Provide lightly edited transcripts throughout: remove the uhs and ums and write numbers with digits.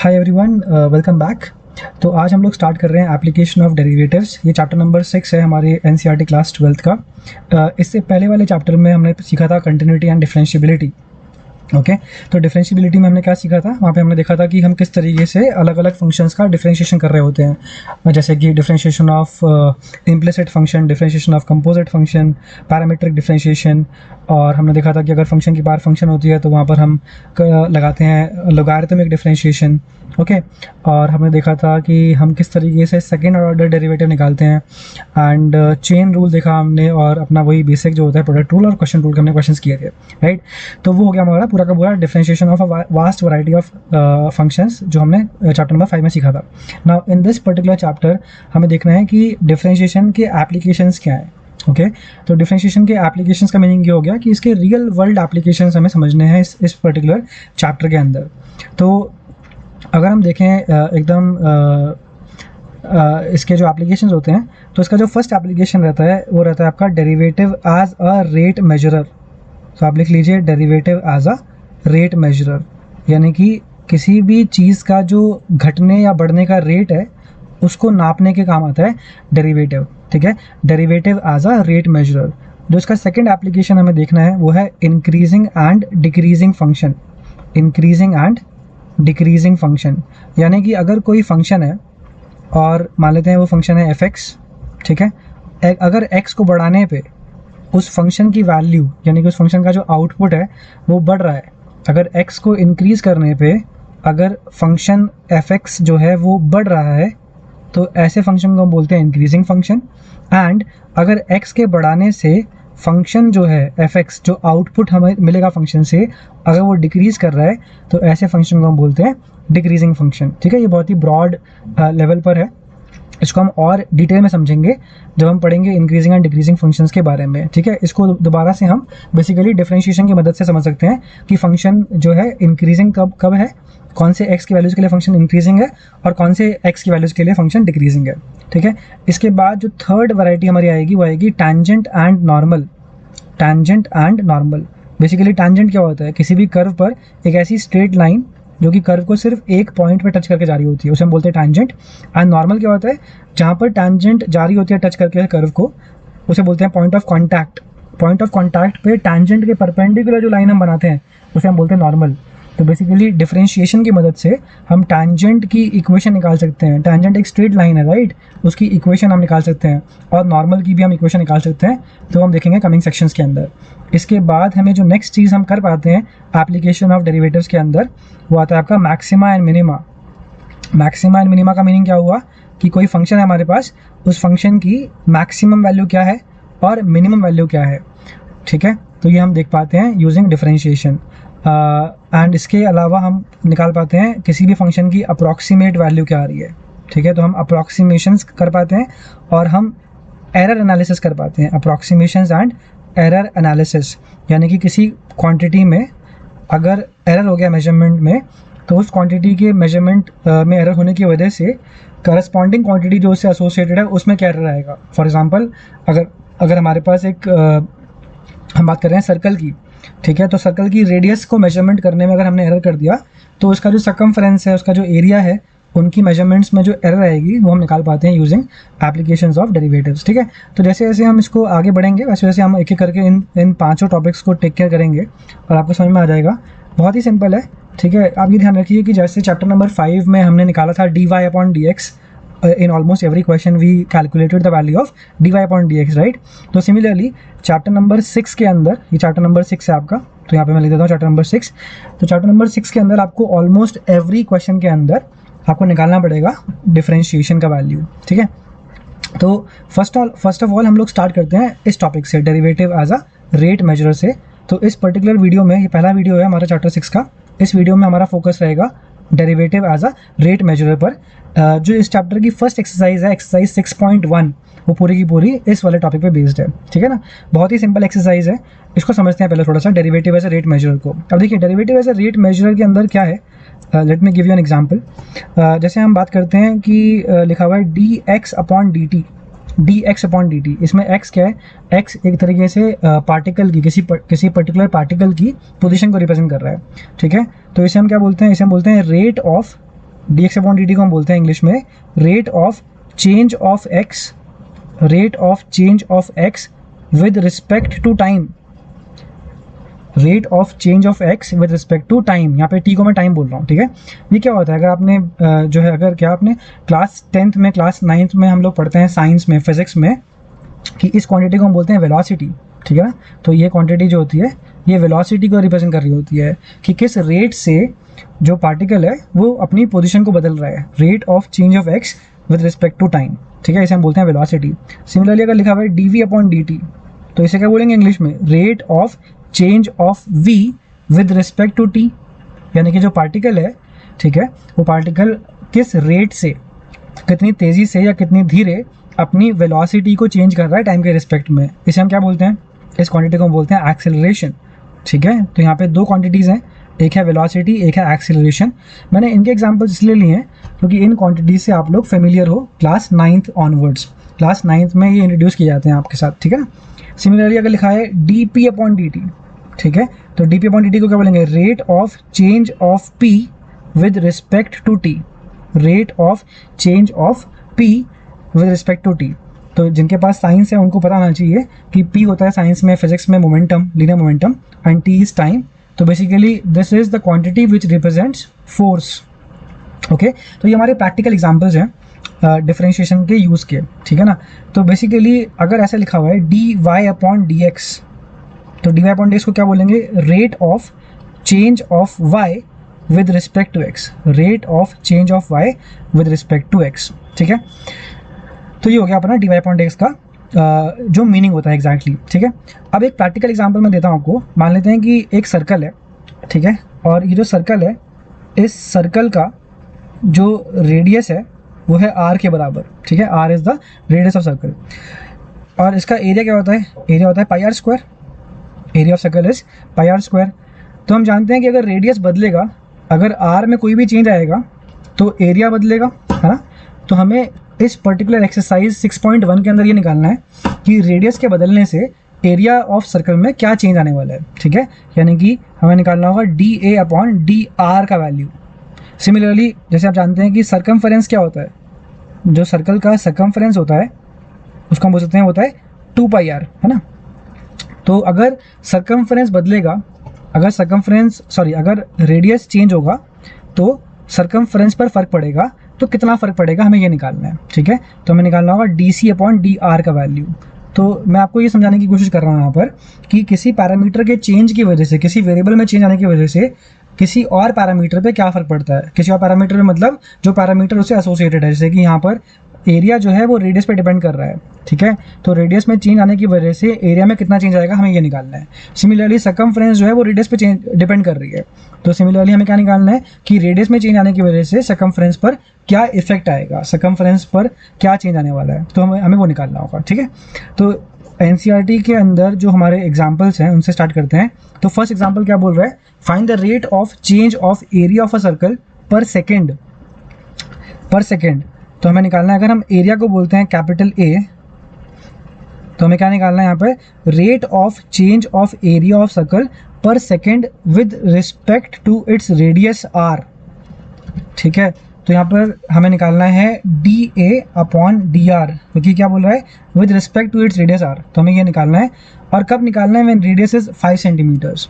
Hi everyone, welcome back. तो आज हम लोग स्टार्ट कर रहे हैं एप्लीकेशन ऑफ डेरिवेटिव्स। ये चैप्टर नंबर 6 है हमारे एनसीईआरटी क्लास 12th का। इससे पहले वाले चैप्टर में हमने सीखा था कंटिन्यूटी एंड डिफरेंशिएबिलिटी। ओके तो डिफरेंशिएबिलिटी में हमने क्या सीखा था, वहाँ पे हमने देखा था कि हम किस तरीके से अलग अलग फंक्शंस का डिफरेंशिएशन कर रहे होते हैं, जैसे कि differentiation of implicit function, differentiation of composite function, parametric differentiation. और हमने देखा था कि अगर फंक्शन की बार फंक्शन होती है तो वहाँ पर हम लगाते हैं लॉगरिथमिक डिफरेंशिएशन। ओके और हमने देखा था कि हम किस तरीके से सेकेंड ऑर्डर डेरिवेटिव निकालते हैं एंड चेन रूल देखा हमने, और अपना वही बेसिक जो होता है प्रोडक्ट रूल और क्वेश्चन रूल के हमने क्वेश्चंस किए थे, राइट। तो वो हो गया हमारा पूरा का पूरा differentiation of a vast variety of functions जो हमने चैप्टर नंबर 5 में सीखा था। Now in this particular chapter हमें देखना है कि डिफरेंशिएशन के एप्लीकेशंस क्या हैं। ओके तो डिफरेंशिएशन के एप्लीकेशंस का मीनिंग ये हो गया कि इसके रियल वर्ल्ड एप्लीकेशंस हमें समझने हैं इस पर्टिकुलर चैप्टर के अंदर। तो अगर हम देखें एकदम इसके जो एप्लीकेशंस होते हैं, तो इसका जो फर्स्ट एप्लीकेशन रहता है वो रहता है आपका डेरिवेटिव एज अ रेट मेजरर। तो आप लिख लीजिए डेरिवेटिव एज अ रेट मेजरर, यानी कि किसी भी चीज़ का जो घटने या बढ़ने का रेट है उसको नापने के काम आता है डेरिवेटिव। ठीक है, डेरिवेटिव एज अ रेट मेजरर। जो इसका सेकंड एप्लीकेशन हमें देखना है वो है increasing and decreasing function. Increasing and decreasing function, यानी कि अगर कोई फंक्शन है और मान लेते हैं वो फंक्शन है f(x), ठीक है। अगर x को बढ़ाने पे उस फंक्शन की वैल्यू, यानी कि उस फंक्शन का जो आउटपुट है वो बढ़ रहा है। अगर x को इंक्रीज़ करने पे अगर फंक्शन f(x) जो है वो बढ़ रहा है तो ऐसे फंक्शन को हम बोलते हैं इंक्रीजिंग फंक्शन। एंड अगर x के बढ़ाने से फंक्शन जो है f(x), जो आउटपुट हमें मिलेगा फंक्शन से, अगर वो डिक्रीज़ कर रहा है तो ऐसे फंक्शन को हम बोलते हैं डिक्रीजिंग फंक्शन। ठीक है, ये बहुत ही ब्रॉड लेवल पर है, इसको हम और डिटेल में समझेंगे जब हम पढ़ेंगे इंक्रीजिंग एंड डिक्रीजिंग फंक्शंस के बारे में। ठीक है, इसको दोबारा से हम बेसिकली डिफरेंशिएशन की मदद से समझ सकते हैं कि फंक्शन जो है इंक्रीजिंग कब है, कौन से x की वैल्यूज़ के लिए फंक्शन इंक्रीजिंग है और कौन से x की वैल्यूज़ के लिए फंक्शन डिक्रीजिंग है। ठीक है, इसके बाद जो थर्ड वैरायटी हमारी आएगी वो आएगी tangent and normal. Tangent and normal, basically tangent क्या होता है, किसी भी कर्व पर एक ऐसी स्ट्रेट लाइन जो कि कर्व को सिर्फ एक पॉइंट पे टच करके जा रही होती है, उसे हम बोलते हैं टैंजेंट। एंड नॉर्मल क्या होता है, जहाँ पर टैंजेंट जा रही होती है टच करके कर्व को, उसे बोलते हैं point of contact. Point of contact पे टैंजेंट के परपेंडिकुलर जो लाइन हम बनाते हैं उसे हम बोलते हैं नॉर्मल। तो बेसिकली डिफरेंशिएशन की मदद से हम टैंजेंट की इक्वेशन निकाल सकते हैं। टैंजेंट एक स्ट्रेट लाइन है, राइट, उसकी इक्वेशन हम निकाल सकते हैं, और नॉर्मल की भी हम इक्वेशन निकाल सकते हैं। तो हम देखेंगे कमिंग सेक्शंस के अंदर। इसके बाद हमें जो नेक्स्ट चीज़ हम कर पाते हैं एप्लीकेशन ऑफ डेरिवेटिव्स के अंदर वो आता है आपका maxima and minima. Maxima and minima का मीनिंग क्या हुआ कि कोई फंक्शन है हमारे पास, उस फंक्शन की मैक्सिमम वैल्यू क्या है और मिनिमम वैल्यू क्या है। ठीक है, तो ये हम देख पाते हैं यूजिंग डिफरेंशिएशन। एंड इसके अलावा हम निकाल पाते हैं किसी भी फंक्शन की अप्रॉक्सीमेट वैल्यू क्या आ रही है। ठीक है, तो हम अप्रॉक्सीमेशंस कर पाते हैं और हम एरर एनालिसिस कर पाते हैं। अप्रॉक्सीमेशंस एंड एरर एनालिसिस, यानी कि किसी क्वांटिटी में अगर एरर हो गया मेजरमेंट में, तो उस क्वांटिटी के मेजरमेंट में एरर होने की वजह से करस्पॉन्डिंग क्वांटिटी जो उससे एसोसिएटेड है उसमें क्या एरर आएगा। फॉर एग्जांपल अगर हमारे पास एक हम बात कर रहे हैं सर्कल की, ठीक है, तो सर्कल की रेडियस को मेजरमेंट करने में अगर हमने एरर कर दिया तो उसका जो सर्कमफ्रेंस है, उसका जो एरिया है, उनकी मेजरमेंट्स में जो एरर आएगी वो हम निकाल पाते हैं यूजिंग एप्लीकेशंस ऑफ डेरिवेटिव्स। ठीक है, तो जैसे जैसे हम इसको आगे बढ़ेंगे वैसे वैसे हम एक एक करके इन पांचों टॉपिक्स को टेक केयर करेंगे और आपको समझ में आ जाएगा। बहुत ही सिंपल है। ठीक है, आप ये ध्यान रखिए कि जैसे चैप्टर नंबर 5 में हमने निकाला था dy/dx, in almost every question we calculated the value of dy/dx, right। तो सिमिलरली चैप्टर नंबर 6 के अंदर, ये चैप्टर नंबर 6 है आपका, तो यहाँ पे मैं लिख देता हूँ चैप्टर नंबर 6। तो चैप्टर नंबर 6 के अंदर आपको ऑलमोस्ट एवरी क्वेश्चन के अंदर आपको निकालना पड़ेगा डिफरेंशिएशन का वैल्यू। ठीक है, तो फर्स्ट ऑफ ऑल हम लोग स्टार्ट करते हैं इस टॉपिक से, डेरिवेटिव एज अ रेट मेजरर से। तो इस पर्टिकुलर वीडियो में, ये पहला वीडियो है हमारा चैप्टर 6 का, इस वीडियो में हमारा फोकस रहेगा डेरिवेटिव एज अ रेट मेजरर पर। जो इस चैप्टर की फर्स्ट एक्सरसाइज है, एक्सरसाइज 6.1, वो पूरी की पूरी इस वाले टॉपिक पे बेस्ड है। ठीक है ना, बहुत ही सिंपल एक्सरसाइज है, इसको समझते हैं पहले थोड़ा सा डेरिवेटिव एज अ रेट मेजरर को। अब देखिए डेरिवेटिव एज अ रेट मेजरर के अंदर क्या है, let me give you an example. जैसे हम बात करते हैं कि लिखा हुआ है dx/dt, dx/dt, इसमें x क्या है, x एक तरीके से पार्टिकल की किसी पर्टिकुलर पार्टिकल की पोजीशन को रिप्रेजेंट कर रहा है। ठीक है, तो इसे हम क्या बोलते हैं, इसे हम बोलते हैं rate of dx upon dt को हम बोलते हैं इंग्लिश में rate of change of x, rate of change of x with respect to time, rate of change of x with respect to time. यहाँ पे टी को मैं टाइम बोल रहा हूँ, ठीक है। ये क्या होता है, अगर आपने जो है अगर क्या आपने क्लास 10th में, क्लास 9th में हम लोग पढ़ते हैं साइंस में, फिजिक्स में, कि इस क्वांटिटी को हम बोलते हैं वेलोसिटी, ठीक है ना। तो ये क्वांटिटी जो होती है ये वेलोसिटी को रिप्रेजेंट कर रही होती है कि किस रेट से जो पार्टिकल है वो अपनी पोजिशन को बदल रहा है, rate of change of x with respect to time, ठीक है। इसे हम बोलते हैं वेलोसिटी। सिमिलरली अगर लिखा हुआ है D we upon D T, तो इसे क्या बोलेंगे इंग्लिश में, rate of change of v with respect to t, यानी कि जो पार्टिकल है, ठीक है, वो पार्टिकल किस रेट से, कितनी तेज़ी से या कितनी धीरे अपनी वेलोसिटी को चेंज कर रहा है टाइम के रिस्पेक्ट में, इसे हम क्या बोलते हैं, इस क्वांटिटी को हम बोलते हैं एक्सेलरेशन, ठीक है। तो यहाँ पे दो क्वांटिटीज़ हैं, एक है वेलोसिटी, एक है एक्सेलरेशन। मैंने इनके एग्जाम्पल्स इसलिए लिए हैं क्योंकि इन क्वांटिटीज से आप लोग फेमिलियर हो class 9th onwards, class 9th में ये इंट्रोड्यूस किए जाते हैं आपके साथ, ठीक है ना। सिमिलरली अगर लिखा है D P upon D T, ठीक है, तो D P upon D T को क्या बोलेंगे, rate of change of P with respect to T, rate of change of P with respect to T. तो जिनके पास साइंस है उनको पता होना चाहिए कि पी होता है साइंस में, फिजिक्स में momentum, linear momentum, and T is time. तो basically this is the quantity which represents force, okay. तो ये हमारे प्रैक्टिकल एग्जाम्पल्स हैं डिफरेंशिएशन के यूज़ के, ठीक है ना। तो बेसिकली अगर ऐसा लिखा हुआ है D Y upon D X, तो D Y upon D X को क्या बोलेंगे, rate of change of Y with respect to X, rate of change of Y with respect to X, ठीक है। तो ये हो गया अपना D Y upon D X का जो मीनिंग होता है एग्जैक्टली, ठीक है। अब एक प्रैक्टिकल एग्जाम्पल मैं देता हूँ आपको। मान लेते हैं कि एक सर्कल है, ठीक है, और ये जो सर्कल है, इस सर्कल का जो रेडियस है वो है r के बराबर, ठीक है, r is the radius of circle. और इसका एरिया क्या होता है, एरिया होता है pi are square, area of circle is pi are square. तो हम जानते हैं कि अगर रेडियस बदलेगा, अगर r में कोई भी चेंज आएगा तो एरिया बदलेगा, है ना। तो हमें इस पर्टिकुलर एक्सरसाइज 6.1 के अंदर ये निकालना है कि रेडियस के बदलने से एरिया ऑफ सर्कल में क्या चेंज आने वाला है, ठीक है। यानी कि हमें निकालना होगा D A upon D R का वैल्यू। सिमिलरली जैसे आप जानते हैं कि सर्कमफरेंस क्या होता है, जो सर्कल का सर्कमफरेंस होता है उसको हम बोल सकते हैं होता है 2 पाई आर, है ना। तो अगर सर्कमफरेंस बदलेगा, अगर रेडियस चेंज होगा तो सर्कमफरेंस पर फ़र्क पड़ेगा, तो कितना फ़र्क पड़ेगा हमें ये निकालना है, ठीक है। तो हमें निकालना होगा डी सी अपॉन डी आर का वैल्यू। तो मैं आपको ये समझाने की कोशिश कर रहा हूँ यहाँ पर कि किसी पैरामीटर के चेंज की वजह से, किसी वेरिएबल में चेंज आने की वजह से किसी और पैरामीटर पे क्या फ़र्क पड़ता है। किसी और पैरामीटर पे मतलब जो पैरामीटर उससे एसोसिएटेड है, जैसे कि यहाँ पर एरिया जो है वो रेडियस पे डिपेंड कर रहा है, ठीक है। तो रेडियस में चेंज आने की वजह से एरिया में कितना चेंज आएगा हमें ये निकालना है। सिमिलरली सर्कमफ्रेंस जो है वो रेडियस पे डिपेंड कर रही है, तो सिमिलरली हमें क्या निकालना है कि रेडियस में चेंज आने की वजह से सर्कमफ्रेंस पर क्या इफेक्ट आएगा, सर्कमफ्रेंस पर क्या चेंज आने वाला है, तो हमें वो निकालना होगा, ठीक है। तो एनसीईआरटी के अंदर जो हमारे एग्जाम्पल्स हैं उनसे स्टार्ट करते हैं। तो फर्स्ट एग्जाम्पल क्या बोल रहा है, find the rate of change of area of a circle per second, पर सेकेंड। तो हमें निकालना है, अगर हम एरिया को बोलते हैं कैपिटल ए, तो हमें क्या निकालना है यहाँ पर, rate of change of area of circle per second with respect to its radius R, ठीक है। तो यहाँ पर हमें निकालना है डी ए अपॉन डी आर, क्योंकि क्या बोल रहा है with respect to its radius R, तो हमें ये निकालना है। और कब निकालना है, व्हेन रेडियस इज 5 सेंटीमीटर्स,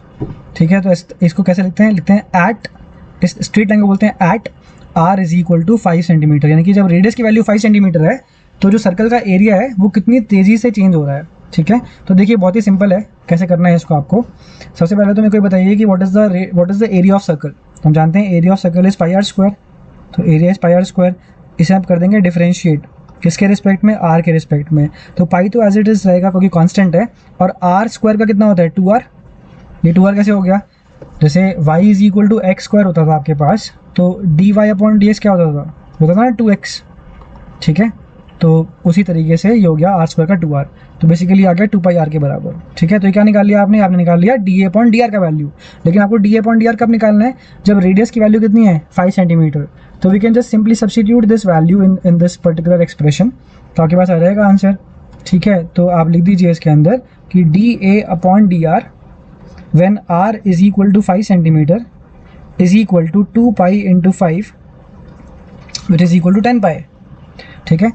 ठीक है। तो इसको कैसे लिखते हैं एट, इस स्ट्रेट लाइन को बोलते हैं at R is equal to 5 centimeter, यानी कि जब रेडियस की वैल्यू 5 सेंटीमीटर है तो जो सर्कल का एरिया है वो कितनी तेज़ी से चेंज हो रहा है, ठीक है। तो देखिए बहुत ही सिंपल है कैसे करना है इसको आपको। सबसे पहले तो मेरे को बताइए कि what is the area of circle. हम जानते हैं area of circle is pi are square, तो area is pi are square. इसे आप कर देंगे डिफरेंशिएट, किसके रिस्पेक्ट में, आर के रिस्पेक्ट में। तो पाई तो एज इट इज़ रहेगा क्योंकि कांस्टेंट है, और आर स्क्वायर का कितना होता है 2r। ये 2r कैसे हो गया, जैसे y is equal to X square होता था आपके पास, तो D Y upon D X क्या होता था ना 2x, ठीक है। तो उसी तरीके से ये हो गया आर स्क्वायर का 2r, तो बेसिकली आ गया 2 पाई आर के बराबर, ठीक है। तो ये क्या निकाल लिया आपने निकाल लिया D A upon D R का वैल्यू। लेकिन आपको D A upon D are कब निकालना है, जब रेडियस की वैल्यू कितनी है 5 सेंटीमीटर। तो we can just simply substitute this value in this particular expression, तो आपके पास आ जाएगा आंसर, ठीक है। तो आप लिख दीजिए इसके अंदर कि D A upon D R when R is equal to 5 centimeter is equal to 2 pi into 5 which is equal to 10 pi. ठीक है,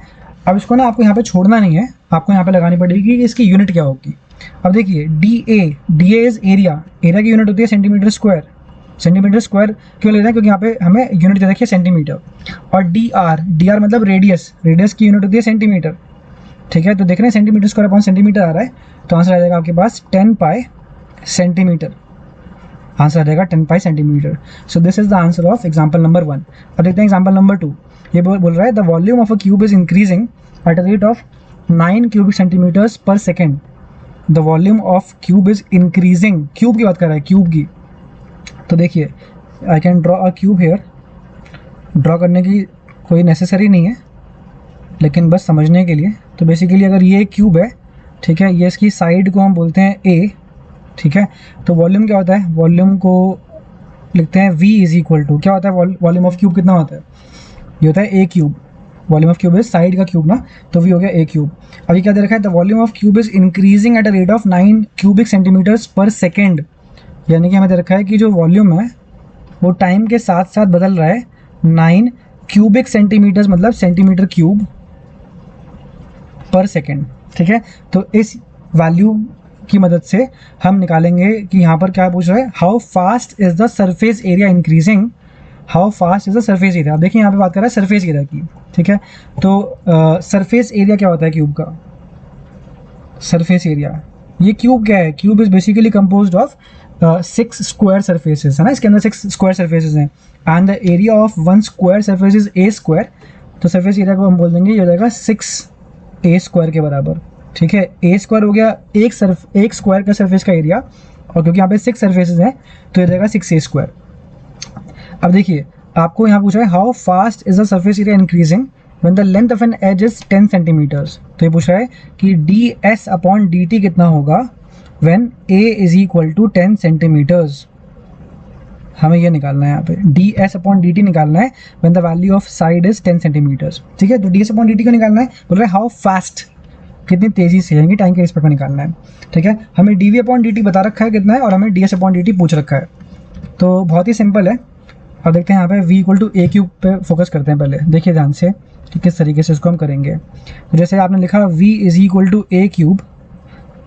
अब इसको ना आपको यहाँ पे छोड़ना नहीं है, आपको यहाँ पे लगानी पड़ेगी कि इसकी यूनिट क्या होगी। अब देखिए D A is area, area की यूनिट होती है सेंटीमीटर स्क्वायर। सेंटीमीटर स्क्वायर क्यों ले रहे हैं, क्योंकि यहाँ पे हमें यूनिट दे रखी है सेंटीमीटर। और डी आर मतलब रेडियस, रेडियस की यूनिट होती है सेंटीमीटर। ठीक है, तो देख रहे हैं सेंटीमीटर स्क्वायर अपॉन सेंटीमीटर आ रहा है, तो आंसर आ जाएगा आपके पास 10 पाई सेंटीमीटर। आंसर आ जाएगा 10 पाई centimetre. So this is the answer of example number 1। अब देखते हैं एग्जाम्पल नंबर 2। ये बोल रहा है the volume of a cube is increasing at a rate of 9 cubic centimetres per second. The volume of cube is increasing, cube की बात कर रहा है, क्यूब की। तो देखिए I can draw a cube here, draw करने की कोई नेसेसरी नहीं है, लेकिन बस समझने के लिए। तो बेसिकली अगर ये क्यूब है, ठीक है, ये इसकी साइड को हम बोलते हैं ए। ठीक है, तो वॉल्यूम क्या होता है, वॉल्यूम को लिखते हैं v इज इक्वल टू, क्या होता है वॉल्यूम ऑफ क्यूब कितना होता है, ये होता है a cube. Volume of cube is side का क्यूब ना, तो v हो गया ए क्यूब। अभी क्या दे रखा है, the volume of cube is increasing at a rate of 9 cubic centimetres per second. यानी कि हमें दे रखा है कि जो वॉल्यूम है वो टाइम के साथ साथ बदल रहा है 9 क्यूबिक सेंटीमीटर्स, मतलब सेंटीमीटर क्यूब पर सेकेंड। ठीक है, तो इस वैल्यू की मदद से हम निकालेंगे कि यहाँ पर क्या पूछ रहा है, how fast is the surface area increasing, how fast is the surface area. देखिए यहाँ पे बात कर रहा है सरफेस एरिया की। ठीक है, तो सरफेस एरिया क्या होता है क्यूब का, सरफेस एरिया, ये क्यूब क्या है, cube is basically composed of 6 square surfaces, है ना, इसके अंदर 6 स्क्वायर सरफेसेस हैं, and the area of 1 square surface is a square. तो सरफेस एरिया को हम बोल देंगे ये हो जाएगा 6 ए स्क्वायर के बराबर। ठीक है, ए स्क्वायर हो गया एक स्क्वायर का सरफेस का एरिया, और क्योंकि यहाँ पे 6 सरफेसेस हैं तो ये जाएगा 6 ए स्क्वायर। अब देखिए आपको यहाँ पूछा है how fast is the surface area increasing when the length of an edge is 10 centimeters. तो ये पूछ रहा है कि D S upon D T कितना होगा when A is equal to 10 centimeters. हमें ये निकालना है, यहाँ पे D S upon D T निकालना है when the value of side is 10 centimeters. ठीक है, तो D S upon D T को निकालना है, बोल रहा है हाउ फास्ट, कितनी तेजी से, यानी टाइम के रिस्पेक्ट में निकालना है। ठीक है, हमें D we upon D T बता रखा है कितना है, और हमें D S upon D T पूछ रखा है, तो बहुत ही सिंपल है। अब देखते हैं यहाँ पे v equal to A cube पे फोकस करते हैं। पहले देखिए ध्यान से कि किस तरीके से इसको हम करेंगे। तो जैसे आपने लिखा v is equal to A cube,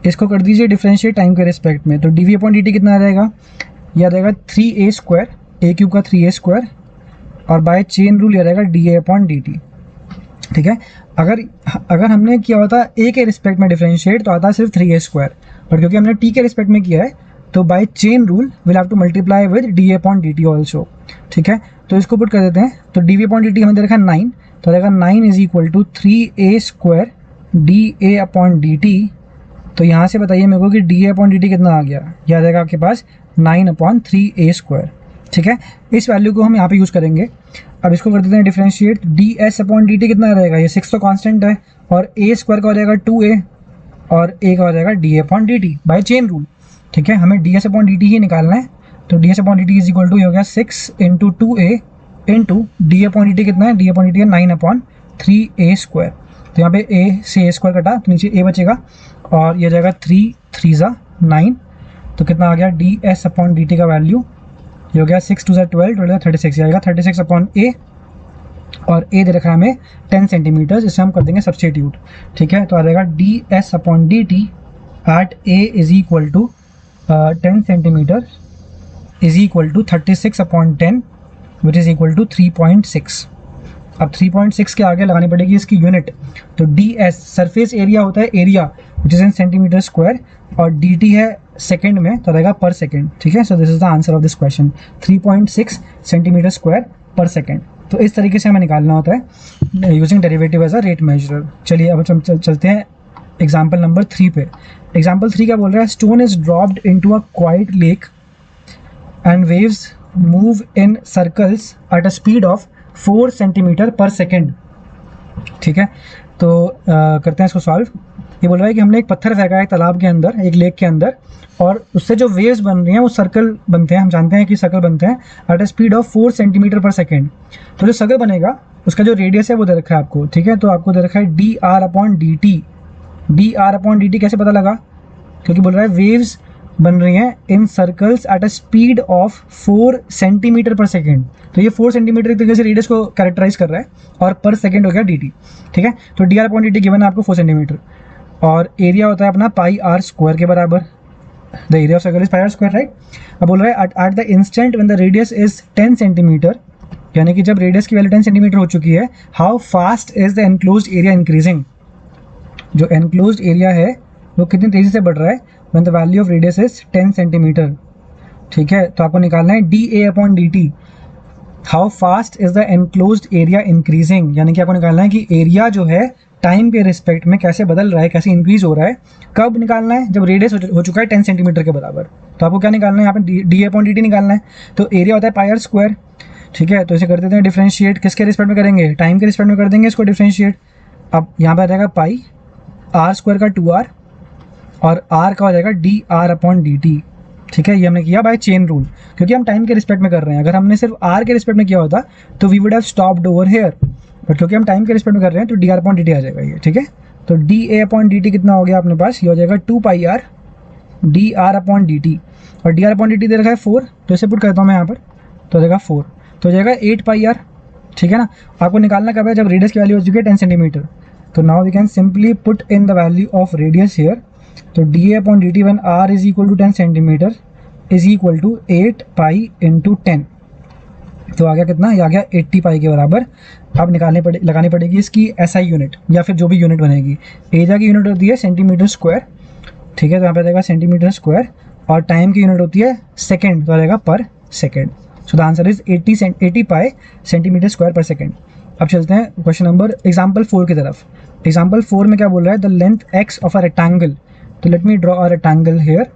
इसको कर दीजिए डिफ्रेंशिएट टाइम के रिस्पेक्ट में, तो D we upon D T कितना आ जाएगा, यह आ जाएगा 3a स्क्वायर, ए क्यूब का 3a स्क्वायर, और बाय चेन रूल यह रहेगा D A upon D T. ठीक है, अगर हमने किया होता a के रिस्पेक्ट में डिफ्रेंशिएट तो आता सिर्फ 3a स्क्वायर, पर क्योंकि हमने t के रिस्पेक्ट में किया है तो by chain rule will have to multiply with D A upon D T also. ठीक है, तो इसको पुट कर देते हैं, तो D we upon D T हमें दे रखा है 9, तो रहेगा 9 is equal to 3a square D A upon D T. तो यहाँ से बताइए मेरे को कि डी ए अपॉन डी टी कितना आ गया, यह आ जाएगा आपके पास 9 अपॉन 3a स्क्वायर। ठीक है, इस वैल्यू को हम यहाँ पे यूज़ करेंगे। अब इसको कर देते हैं differentiate, D S upon D T कितना रहेगा, ये 6 तो कांस्टेंट है, और a स्क्वायर का हो जाएगा 2a, और a का हो जाएगा D A upon D T by chain rule. ठीक है, हमें D S upon D T ही निकालना है, तो D S upon D T is equal to हो गया 6 इंटू 2a इंटू डी ए अपॉन डी टी कितना है, डी ए अपॉन डी टी है 9 अपॉन 3a स्क्वायर। तो यहाँ पे a से a स्क्वायर कटा तो नीचे a बचेगा, और ये जाएगा 3 3 9, तो कितना आ गया D S upon D T का वैल्यू, ये हो गया 6 2 12 12 36, आएगा 36 अपॉन a, और a दे रखा है हमें 10 सेंटीमीटर, इसे हम कर देंगे सब्सटीट्यूट। ठीक है, तो आ जाएगा D S upon D T at a is equal to 10 centimetre is equal to 36 upon 10 which is equal to 3.6। अब 3.6 के आगे लगानी पड़ेगी इसकी यूनिट, तो डी एस सरफेस एरिया होता है area which is in centimetre square, और डी टी है सेकेंड में, तो रहेगा पर सेकेंड। ठीक है, so this is the answer of this question, 3.6 centimetre square per second. तो इस तरीके से हमें निकालना होता है using derivative as a rate measurer. चलिए अब हम चलते हैं एग्जाम्पल नंबर 3 पे। एग्जाम्पल 3 क्या बोल रहा है, stone is dropped into a quite lake and waves move in circles at a speed of 4 centimetre per second. ठीक है, तो करते हैं इसको सॉल्व। ये बोल रहा है कि हमने एक पत्थर फेंका है एक तालाब के अंदर, एक लेक के अंदर, और उससे जो वेव्स बन रही हैं वो सर्कल बनते हैं, हम जानते हैं कि सर्कल बनते हैं eight a speed of 4 centimetre per second. तो जो सर्कल बनेगा उसका जो रेडियस है वो दे रखा है आपको। ठीक है, तो आपको दे रखा है D r upon D T. D r upon D T कैसे पता लगा, क्योंकि बोल रहा है वेव्स बन रही हैं in circles at a speed of 4 centimetre per second. तो ये 4 सेंटीमीटर एक तरीके से रेडियस को कैरेक्टराइज कर रहा है, और पर सेकेंड हो गया dt, ठीक है। तो d r upon D T given है आपको 4 सेंटीमीटर, और एरिया होता है अपना पाई आर स्क्वायर के बराबर। The area of circle is pi are square, right. अब बोल रहा है at the instant when the radius is 10 centimeter, यानी कि जब रेडियस की वैल्यू 10 सेंटीमीटर हो चुकी है, how fast is the enclosed area increasing. जो एनक्लोज्ड एरिया है वो कितनी तेजी से बढ़ रहा है when the value of radius is 10 centimetre, ठीक है। तो आपको निकालना है D A upon D T, how fast is the enclosed area increasing, यानी कि आपको निकालना है कि एरिया जो है टाइम के रिस्पेक्ट में कैसे बदल रहा है, कैसे इंक्रीज हो रहा है। कब निकालना है, जब रेडियस हो चुका है 10 सेंटीमीटर के बराबर। तो आपको क्या निकालना है, यहाँ पे D A upon D T निकालना है। तो एरिया होता है पाई आर स्क्वायर, ठीक है। तो इसे कर देते हैं डिफ्रेंशिएट, किसके रिस्पेक्ट में करेंगे, टाइम के रिस्पेक्ट में कर देंगे इसको डिफ्रेंशिएट। अब यहाँ पर आ जाएगा पाई आर स्क्वायर का 2r, और r का हो जाएगा d r upon D T, ठीक है। ये हमने किया बाय चेन रूल, क्योंकि हम टाइम के रिस्पेक्ट में कर रहे हैं। अगर हमने सिर्फ r के रिस्पेक्ट में किया होता तो we would have stopped over here, but क्योंकि हम टाइम के रिस्पेक्ट में कर रहे हैं तो d r upon D t आ जाएगा ये, ठीक है। तो डी ए अपॉन डी टी कितना हो गया अपने पास, ये हो जाएगा 2 pi r d r upon D t, और d r upon D t दे रखा है 4, तो इसे पुट करता हूँ मैं यहाँ पर, तो हो जाएगा 4, तो हो जाएगा 8 पाई आर, ठीक है ना। आपको निकालना कब है, जब रेडियस की वैल्यू हो चुकी है 10 सेंटीमीटर। तो now we can simply put in the value of radius here. तो d A upon D t when r is equal to 10 centimetre is equal to 8 pi into 10, तो आ गया कितना, ये आ गया 80 पाई के बराबर। अब लगानी पड़ेगी इसकी एसआई यूनिट, या फिर जो भी यूनिट बनेगी। एरिया की यूनिट होती है सेंटीमीटर स्क्वायर, ठीक है। तो यहाँ पे आ जाएगा सेंटीमीटर स्क्वायर, और टाइम की यूनिट होती है सेकेंड, तो आ जाएगा पर second. So the answer is 80 pi centimetre square per second. अब चलते हैं क्वेश्चन नंबर एग्जाम्पल 4 की तरफ। एग्जाम्पल 4 में क्या बोल रहा है, the length x of a rectangle. तो let me draw a rectangle here.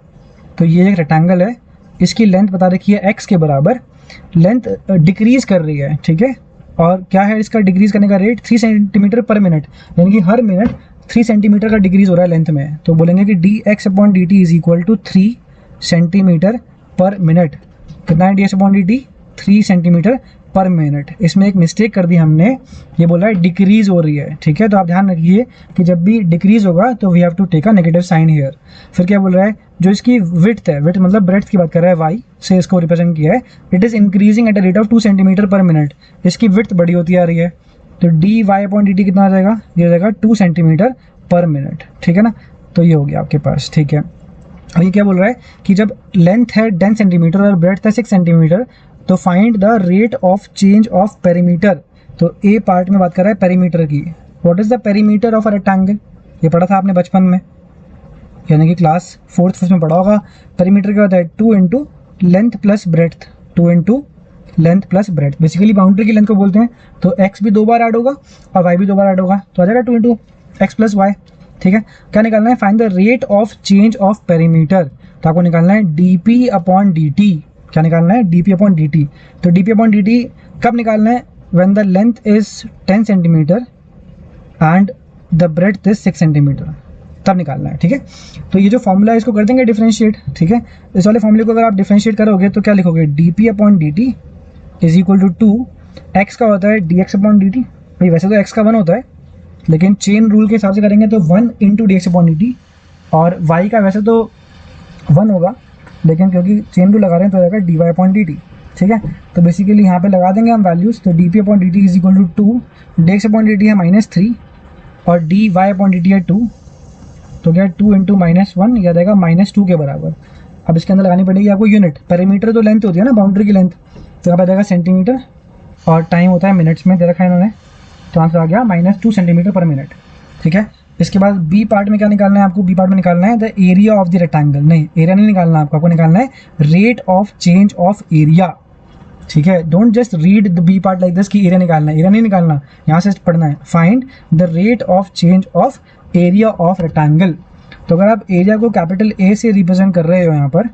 तो ये एक रेक्टेंगल है, इसकी लेंथ बता रखी है एक्स के बराबर, लेंथ डिक्रीज कर रही है, ठीक है। और क्या है इसका डिक्रीज करने का रेट, 3 सेंटीमीटर पर मिनट, यानी कि हर मिनट 3 सेंटीमीटर का डिक्रीज हो रहा है लेंथ में। तो बोलेंगे कि D X upon D T is equal to 3 centimetre पर मिनट। कितना है D X upon D T, 3 centimetre पर मिनट। इसमें एक मिस्टेक कर दी हमने, ये बोला है डिक्रीज हो रही है, ठीक है। तो आप ध्यान रखिए कि जब भी डिक्रीज होगा तो we have to take a negative sign here. फिर क्या बोल रहा है, जो इसकी विड्थ है, विड्थ मतलब ब्रेड्थ की बात कर रहा है, वाई से इसको रिप्रेजेंट किया है, it is increasing at a rate of 2 centimeter पर मिनट। इसकी विड्थ बड़ी होती आ रही है, तो D Y upon D T कितना आ जाएगा, ये हो जाएगा 2 सेंटीमीटर पर मिनट, ठीक है ना। तो ये हो गया आपके पास, ठीक है। अब ये क्या बोल रहा है कि जब लेंथ है 10 सेंटीमीटर और ब्रेड्थ है 6 सेंटीमीटर, तो find the rate of change of perimeter. तो ए पार्ट में बात कर रहा है पेरीमीटर की। What is the perimeter of a rectangle, ये पढ़ा था आपने बचपन में, यानी कि क्लास 4th में पढ़ा होगा। पेरीमीटर क्या होता है, 2 into length plus breadth, 2 into length plus breadth. Basically boundary की लेंथ को बोलते हैं। तो एक्स भी 2 बार ऐड होगा और वाई भी 2 बार ऐड होगा, तो आ जाएगा 2 इंटू एक्स प्लस वाई, ठीक है। क्या निकालना है, find the rate of change of perimeter. तो आपको निकालना है D P upon D t. क्या निकालना है, D P upon D T. तो D P upon D t कब निकालना है, when the length is 10 centimetre and the breadth is 6 centimetre, तब निकालना है, ठीक है। तो ये जो फॉर्मूला है इसको कर देंगे डिफरेंशिएट, ठीक है। इस वाले फॉर्मूले को अगर आप डिफरेंशिएट करोगे तो क्या लिखोगे, D P upon D T is equal to 2 X का होता है D X upon D T. भाई वैसे तो एक्स का 1 होता है, लेकिन चेन रूल के हिसाब से करेंगे तो 1 into D X upon D t, और वाई का वैसे तो 1 होगा, लेकिन क्योंकि चेन रूल लगा रहे हैं तो रहेगा D Y upon D T, ठीक है। तो बेसिकली यहाँ पे लगा देंगे हम वैल्यूज़। तो D P upon D T is equal to 2, D X upon D T है -3 और D Y upon D T है 2, तो क्या 2 इंटू -1 या रहेगा -2 के बराबर। अब इसके अंदर लगानी पड़ेगी आपको यूनिट। पेरीमीटर तो लेंथ होती है ना, बाउंड्री की लेंथ, तो यहाँ पे जाएगा सेंटीमीटर और टाइम होता है मिनट्स में दे रखा है इन्होंने, तो आंसर आ गया -2 सेंटीमीटर पर मिनट, ठीक है। इसके बाद बी पार्ट में क्या निकालना है आपको, बी पार्ट में निकालना है the area of the rectangle. नहीं, एरिया नहीं निकालना आपको निकालना है rate of change of area, ठीक है। Don't just read the B part like this कि एरिया निकालना है, एरिया नहीं निकालना, यहाँ से पढ़ना है find the rate of change of area of rectangle. तो अगर आप एरिया को कैपिटल ए से रिप्रेजेंट कर रहे हो, यहाँ पर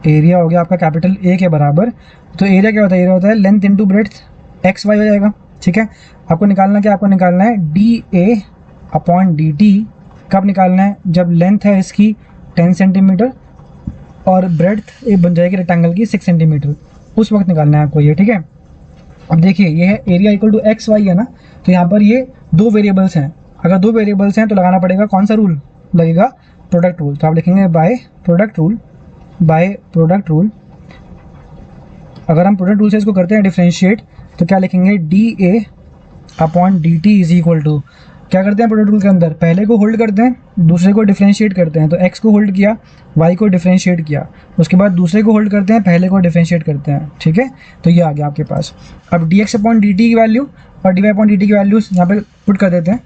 एरिया हो गया आपका कैपिटल ए के बराबर, तो एरिया क्या होता है, एरिया होता है length into breadth, X Y हो जाएगा, ठीक है। आपको निकालना क्या, आपको निकालना है डी ए अपॉन डी टी। कब निकालना है, जब लेंथ है इसकी 10 सेंटीमीटर और ब्रेड्थ बन जाएगी रेक्टेंगल की 6 सेंटीमीटर, उस वक्त निकालना है आपको ये, ठीक है। अब देखिए ये है area equal to X Y है ना, तो यहाँ पर ये 2 वेरिएबल्स हैं। अगर 2 वेरिएबल्स हैं तो लगाना पड़ेगा कौन सा रूल लगेगा, प्रोडक्ट रूल, तो आप लिखेंगे by product rule, by product rule. अगर हम प्रोडक्ट रूल से इसको करते हैं डिफ्रेंशिएट, तो क्या लिखेंगे, D A upon D T is equal to, क्या करते हैं प्रोडक्ट रूल के अंदर, पहले को होल्ड करते हैं, दूसरे को डिफ्रेंशिएट करते हैं। तो x को होल्ड किया, y को डिफ्रेंशिएट किया, उसके बाद दूसरे को होल्ड करते हैं, पहले को डिफ्रेंशिएट करते हैं। ठीक है, तो ये आ गया आपके पास। अब dx अपॉन dt की वैल्यू और dy अपॉन dt की वैल्यूज यहाँ पे पुट कर देते हैं।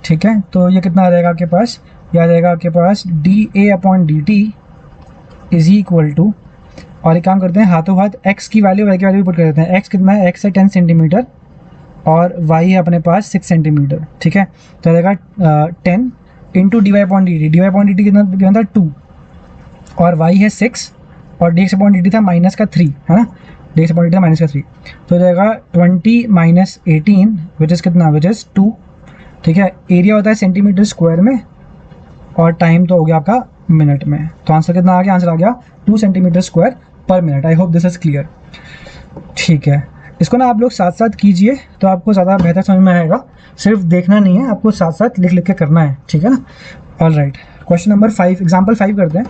ठीक है, तो ये कितना आ जाएगा आपके पास, ये आ जाएगा आपके पास dA upon dt is equal to, और एक काम करते हैं हाथों हाथ x की वैल्यू y की वैल्यू पुट कर देते हैं। x कितना है, x है 10 सेंटीमीटर और y है अपने पास 6 सेंटीमीटर। ठीक है, तो आ जाएगा 10 into D Y upon D T, D Y upon D T कितना था 2 और y है 6 और D X upon D T था माइनस का 3, है ना, D X upon D T था माइनस का 3, तो हो जाएगा 20 माइनस 18 विच इज़ कितना, विच इज़ 2। ठीक है, एरिया होता है सेंटीमीटर स्क्वायर में और टाइम तो हो गया आपका मिनट में। तो आंसर कितना आ गया, आंसर आ गया 2 सेंटीमीटर स्क्वायर पर minute. I hope this is clear. ठीक है, इसको ना आप लोग साथ साथ कीजिए तो आपको ज़्यादा बेहतर समझ में आएगा, सिर्फ देखना नहीं है, आपको साथ साथ लिख लिख के करना है। ठीक है ना, all right. Question number 5, example 5 करते हैं।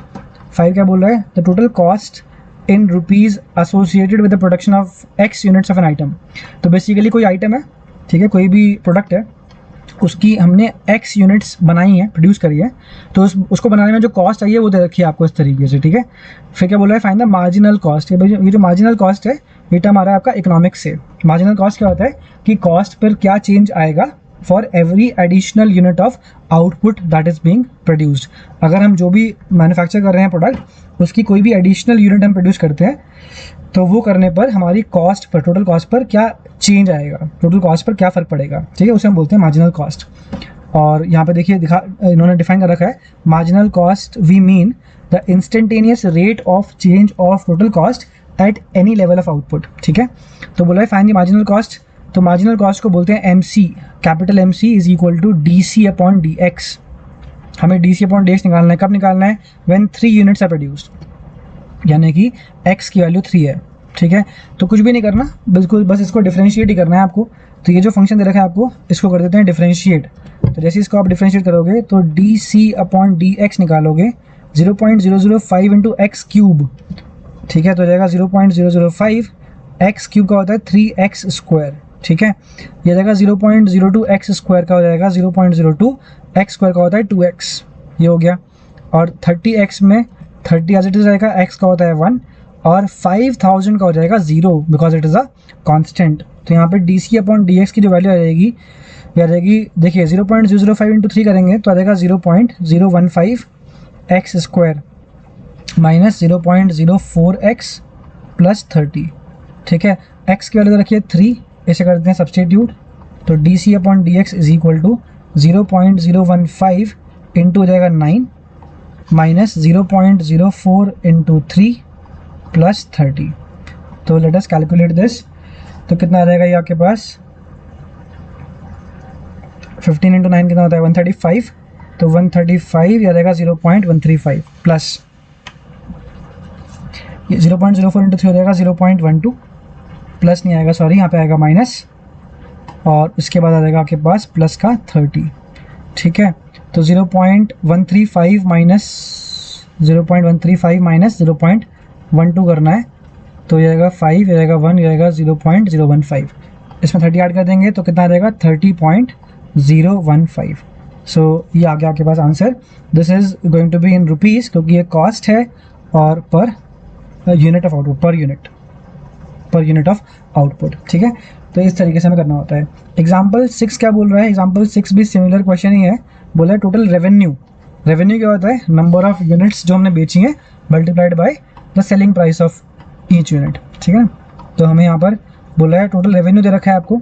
5 क्या बोल रहा है, the total cost in rupees associated with the production of x units of an item. तो बेसिकली कोई आइटम है, ठीक है, कोई भी प्रोडक्ट है, उसकी हमने x यूनिट्स बनाई हैं, प्रोड्यूस करी है, तो उसको बनाने में जो कॉस्ट आई है वो दे रखी है आपको इस तरीके से। ठीक है, फिर क्या बोल रहा है, फाइंड द मार्जिनल कॉस्ट। ये जो मार्जिनल कॉस्ट है ये टर्म आ रहा है आपका इकोनॉमिक्स से। मार्जिनल कॉस्ट क्या होता है कि कॉस्ट पर क्या चेंज आएगा for every additional unit of output that is being produced. अगर हम जो भी मैन्युफैक्चर कर रहे हैं प्रोडक्ट, उसकी कोई भी एडिशनल यूनिट हम प्रोड्यूस करते हैं, तो वो करने पर हमारी cost per, total cost per क्या चेंज आएगा, टोटल कॉस्ट पर क्या फ़र्क पड़ेगा। ठीक है, उसे हम बोलते हैं मार्जिनल कॉस्ट। और यहाँ पे देखिए इन्होंने डिफाइन कर रखा है, marginal cost we mean the instantaneous rate of change of total cost at any level of output. ठीक है, तो बोला है फाइंड द मार्जिनल कॉस्ट। तो मार्जिनल कॉस्ट को बोलते हैं MC, capital MC is equal to DC upon DX। हमें DC अपॉन DX निकालना है, कब निकालना है, व्हेन 3 यूनिट्स आर प्रोड्यूस्ड, यानी कि x की वैल्यू 3 है। ठीक है, तो कुछ भी नहीं करना, बिल्कुल बस इसको डिफरेंशिएट ही करना है आपको। तो ये जो फंक्शन दे रखा है आपको, इसको कर देते हैं डिफरेंशिएट। तो जैसे इसको आप डिफरेंशिएट करोगे तो DC अपॉन DX निकालोगे 0.005 इंटू एक्स क्यूब। ठीक है, तो जाएगा 0.005, एक्स क्यूब का होता है 3x स्क्वायर। ठीक है, ये जाएगा 0.02 एक्स स्क्वायर का हो जाएगा 0.02, एक्स स्क्वायर का होता है 2x, ये हो गया। और 30x में 30 एज इट इज जाएगा, x का होता है 1 और 5000 का हो जाएगा 0 because it is a constant. तो यहाँ पे DC अपॉन DX की जो वैल्यू आ जाएगी, ये आ जाएगी, देखिए 0.005 इंटू 3 करेंगे तो आ जाएगा 0.015 x square minus 0.04x plus 30। ठीक है, x की वैल्यू रखिए 3, ऐसे करते हैं सब्सटीट्यूट, तो DC upon DX is equal to 0.015 into हो जाएगा 9 माइनस 0.04 इंटू 3 प्लस 30। तो लेट अस कैलकुलेट दिस। तो कितना आ जाएगा ये आपके पास, 15 इंटू 9 कितना होता है 135, तो 135 आ जाएगा 0.135 प्लस 0.04 इंटू 3 हो जाएगा 0.12, प्लस नहीं आएगा सॉरी, यहाँ पे आएगा माइनस, और उसके बाद आ जाएगा आपके पास प्लस का 30। ठीक है, तो 0.135 माइनस 0.12 करना है, तो ये आएगा 5, ये आएगा 1, ये आएगा 0.015, इसमें 30 ऐड कर देंगे तो कितना आ जाएगा 30.015। सो ये आ गया आपके पास answer. This is going to be in rupees क्योंकि ये कॉस्ट है, और per unit of output, per unit of output. ठीक है, तो इस तरीके से हमें करना होता है। एग्जाम्पल 6 क्या बोल रहा है, एग्जाम्पल 6 भी सिमिलर क्वेश्चन ही है। बोला है टोटल रेवेन्यू। रेवेन्यू क्या होता है, नंबर ऑफ यूनिट्स जो हमने बेची हैं multiplied by the selling price of each unit. ठीक है, तो हमें यहाँ पर बोला है टोटल रेवेन्यू दे रखा है आपको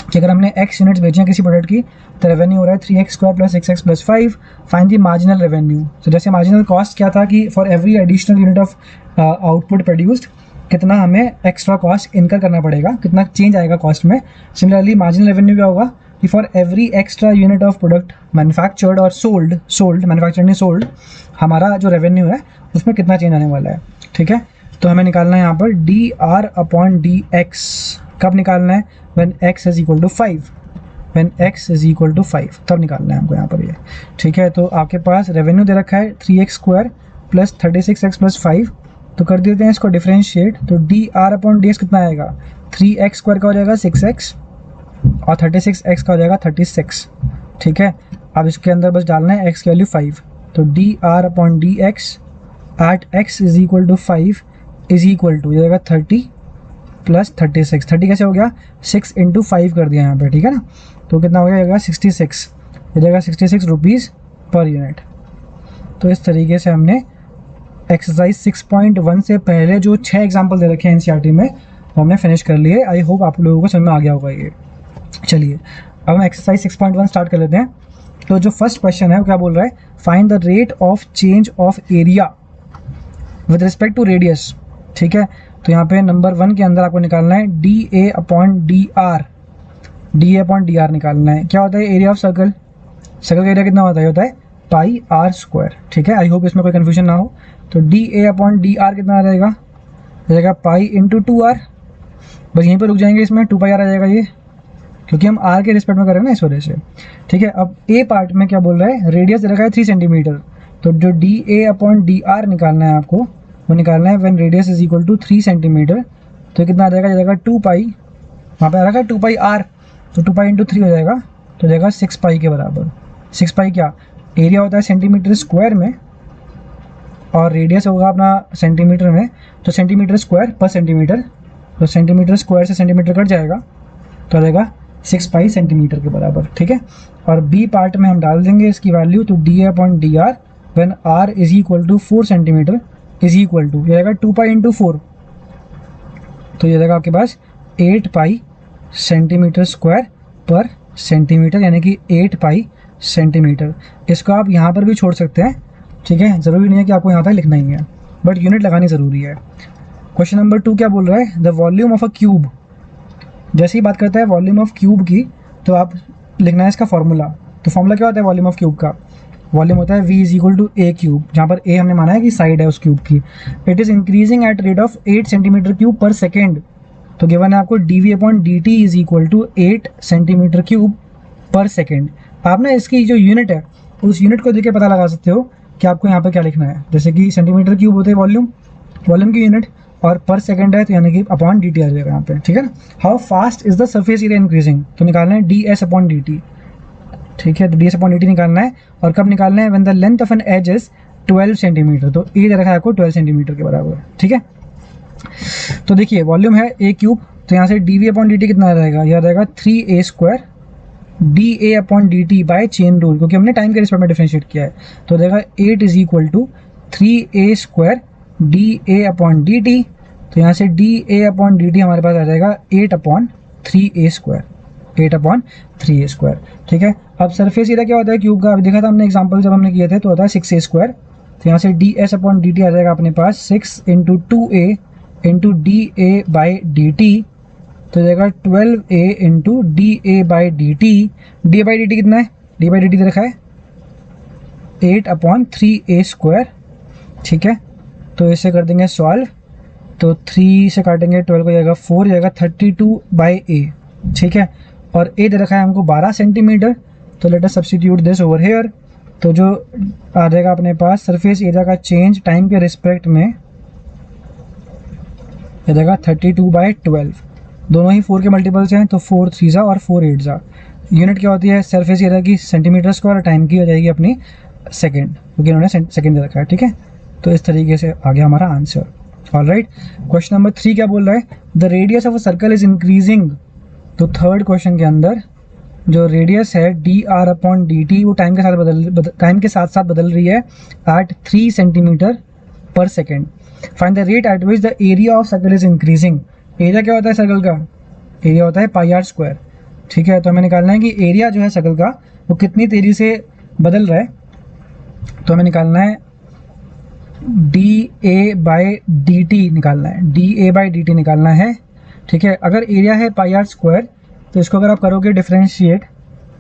कि अगर हमने x यूनिट्स बेची हैं किसी प्रोडक्ट की, तो रेवेन्यू हो रहा है 3x square plus 6x plus 5। Find the marginal revenue. तो जैसे मार्जिनल कॉस्ट क्या था कि for every additional unit of output produced कितना हमें एक्स्ट्रा कॉस्ट इनकर करना पड़ेगा, कितना चेंज आएगा कॉस्ट में। सिमिलरली मार्जिनल रेवेन्यू क्या होगा कि for every extra unit of product manufactured और सोल्ड मैन्युफैक्चर्ड नहीं सोल्ड, हमारा जो रेवेन्यू है उसमें कितना चेंज आने वाला है। ठीक है, तो हमें निकालना है यहाँ पर DR अपॉन DX। कब निकालना है, when x is equal to 5, when x is equal to 5, तब निकालना है हमको यहाँ पर ये, ठीक है। तो आपके पास रेवेन्यू दे रखा है 3x² प्लस 36x प्लस 5, तो कर देते हैं इसको डिफ्रेंशिएट, तो dr/dx कितना आएगा, 3x² का हो जाएगा 6x और 36x का हो जाएगा 36, ठीक है। अब इसके अंदर बस डालना है x की वैल्यू 5, तो dr/dx at x is equal to 5 is equal to जाएगा 30 प्लस 36, 30 कैसे हो गया, 6 इंटू 5 कर दिया यहाँ पे, ठीक है ना। तो कितना हो जाएगा 66, हो जाएगा 66 रुपीज़ पर यूनिट। तो इस तरीके से हमने एक्सरसाइज 6.1 से पहले जो 6 एग्जाम्पल दे रखे हैं एनसीईआरटी में वो हमने फिनिश कर लिए। आई होप आप लोगों को समझ में आ गया होगा ये। चलिए अब हम एक्सरसाइज 6.1 स्टार्ट कर लेते हैं। तो जो फर्स्ट क्वेश्चन है वो क्या बोल रहा है, find the rate of change of area with respect to radius, ठीक है। तो यहाँ पे नंबर 1 के अंदर आपको निकालना है dA/dr, dA/dr निकालना है। क्या होता है एरिया ऑफ सर्कल, सर्कल का एरिया कितना होता है, होता है पाई आर स्क्वायर, ठीक है। आई होप इसमें कोई कन्फ्यूजन ना हो। तो dA/dr कितना आ जाएगा, हो जाएगा पाई इंटू 2r, बस यहीं पर रुक जाएंगे, इसमें 2πr आ जाएगा ये, क्योंकि हम r के रिस्पेक्ट में कर रहे हैं ना इस वजह से, ठीक है। अब ए पार्ट में क्या बोल रहा है, रेडियस दे रखा है 3 सेंटीमीटर, तो जो dA/dr निकालना है आपको वो निकालना है when radius is equal to 3 centimeter. तो कितना आ जाएगा 2π, वहाँ पे आ रखा है 2πr, तो 2π इंटू 3 हो जाएगा, तो जाएगा 6π के बराबर। 6π क्या, एरिया होता है सेंटीमीटर स्क्वायर में और रेडियस होगा अपना सेंटीमीटर में, तो सेंटीमीटर स्क्वायर पर सेंटीमीटर, तो सेंटीमीटर स्क्वायर से सेंटीमीटर कट जाएगा, तो आ जाएगा 6π सेंटीमीटर के बराबर, ठीक है। और बी पार्ट में हम डाल देंगे इसकी वैल्यू, तो dA/dr when r is equal to 4 centimeter is equal to, ये जाएगा 2π इंटू 4, तो ये जाएगा आपके पास 8π सेंटीमीटर स्क्वायर पर सेंटीमीटर, यानी कि 8π सेंटीमीटर। इसको आप यहाँ पर भी छोड़ सकते हैं, ठीक है, ज़रूरी नहीं है कि आपको यहाँ तक लिखना ही है, बट यूनिट लगानी ज़रूरी है। क्वेश्चन नंबर 2 क्या बोल रहा है, the volume of a cube. जैसे ही बात करता है वॉल्यूम ऑफ क्यूब की, तो आप लिखना है इसका फॉर्मूला। तो फॉर्मूला क्या होता है वॉल्यूम ऑफ क्यूब का, वॉल्यूम होता है v is equal to A cube, जहाँ पर ए हमने माना है कि साइड है उस क्यूब की। It is increasing at rate of 8 centimeter cube per second, तो गिवन है आपको dV/dt is equal to 8 centimeter cube per second. आप ना इसकी जो यूनिट है उस यूनिट को देख के पता लगा सकते हो कि आपको यहाँ पर क्या लिखना है। जैसे कि सेंटीमीटर क्यूब होते हैं वॉल्यूम, वॉल्यूम की यूनिट, और पर सेकेंड है तो यानी कि अपॉन dt आ जाएगा यहाँ पे, ठीक है ना। How fast is the surface area increasing, तो निकालना है ds/dt, ठीक है। तो ds/dt निकालना है, और कब निकालना है, when the length of an edge is 12 centimeter, तो ए दे रखा है आपको 12 सेंटीमीटर के बराबर, ठीक है। तो देखिए वॉल्यूम है a क्यूब, तो यहाँ से dV/dt कितना आ जाएगा, यह आ जाएगा 3a² dA/dt bye chain rule, क्योंकि हमने टाइम के रिस्पेक्ट में डिफरेंशिएट किया है, तो हो जाएगा 8 is equal to 3a² dA/dt, तो यहाँ से dA/dt हमारे पास आ जाएगा 8/3a², 8/3a², ठीक है। अब सरफेस एरिया क्या होता है क्यूब का, अभी देखा था हमने एग्जांपल जब हमने किए थे, तो होता है 6a², तो यहाँ से ds/dt आ जाएगा अपने पास 6 इंटू 2a इंटू dA/dt, तो जाएगा 12a इंटू dA/dt। dA/dt कितना है, dA/dt दे रखा है 8/3a², ठीक है। तो इसे कर देंगे सॉल्व, तो 3 से काटेंगे 12 को जाएगा 4, जाएगा 32/a, ठीक है। और a दे रखा है हमको 12 सेंटीमीटर, तो let us substitute this over here, तो जो आ जाएगा अपने पास सरफेस एरिया का चेंज टाइम के रिस्पेक्ट में आ जाएगा 32/12, दोनों ही 4 के मल्टीपल्स हैं, तो 4 3 और 4 8। यूनिट क्या होती है सरफेस एरिया की, सेंटीमीटर स्क्वायर, और टाइम की हो जाएगी अपनी सेकेंड, क्योंकि इन्होंने सेकेंड दे रखा है, ठीक है। तो इस तरीके से आ गया हमारा आंसर। ऑलराइट, क्वेश्चन नंबर 3 क्या बोल रहा है, the radius of a circle is increasing. तो थर्ड क्वेश्चन के अंदर जो रेडियस है dr/dt वो टाइम के साथ साथ बदल रही है eight 3 centimetre per second. Find the rate at which the area of circle is increasing. Area क्या होता है सर्कल का, एरिया होता है पाई आर स्क्वायर, ठीक है। तो हमें निकालना है कि एरिया जो है सर्कल का वो कितनी तेजी से बदल रहा है, तो हमें निकालना है dA/dt निकालना है, dA/dt निकालना है, ठीक है। अगर एरिया है पाई आर स्क्वायर, तो इसको अगर आप करोगे डिफरेंशिएट,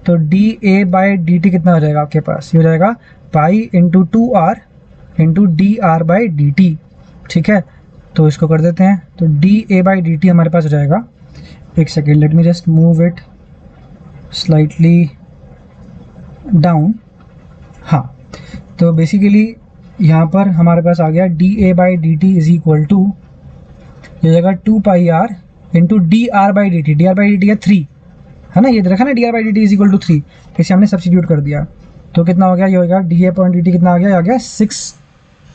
तो dA/dt कितना हो जाएगा आपके पास, ये हो जाएगा पाई इंटू 2r इंटू dr/dt, ठीक है। तो इसको कर देते हैं, तो dA/dt हमारे पास हो जाएगा, एक second let me just move it slightly down. हाँ, तो बेसिकली यहाँ पर हमारे पास आ गया d A by D T is equal to, ये जगह 2 pi r into d r by D T. D r by D T है 3, है ना, ये देखा ना, d r by D T is equal to 3, इसे हमने सब्स्टिट्यूट कर दिया तो कितना हो गया, ये हो गया डी ए पॉइंट डी टी कितना आ गया 6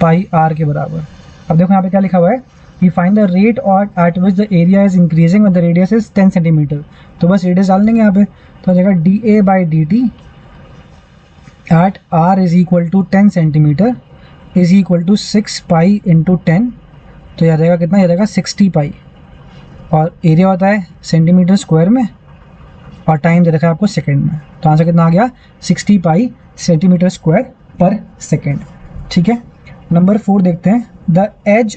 पाई आर के बराबर। अब देखो यहाँ पे क्या लिखा हुआ है कि फाइंड द रेट और eight which the area is increasing when the radius is 10 centimetre. तो बस रेडियस डाल देंगे यहाँ पे, तो हो जाएगा D A by D T at R is equal to 10 centimetre is equal to 6 pi into 10। तो यह रहेगा कितना, यह रहेगा 60 पाई, और एरिया होता है सेंटीमीटर स्क्वायर में और टाइम दे रखा है आपको सेकंड में। तो आंसर कितना आ गया 60 pi centimetre square per second. ठीक है, नंबर 4 देखते हैं। The edge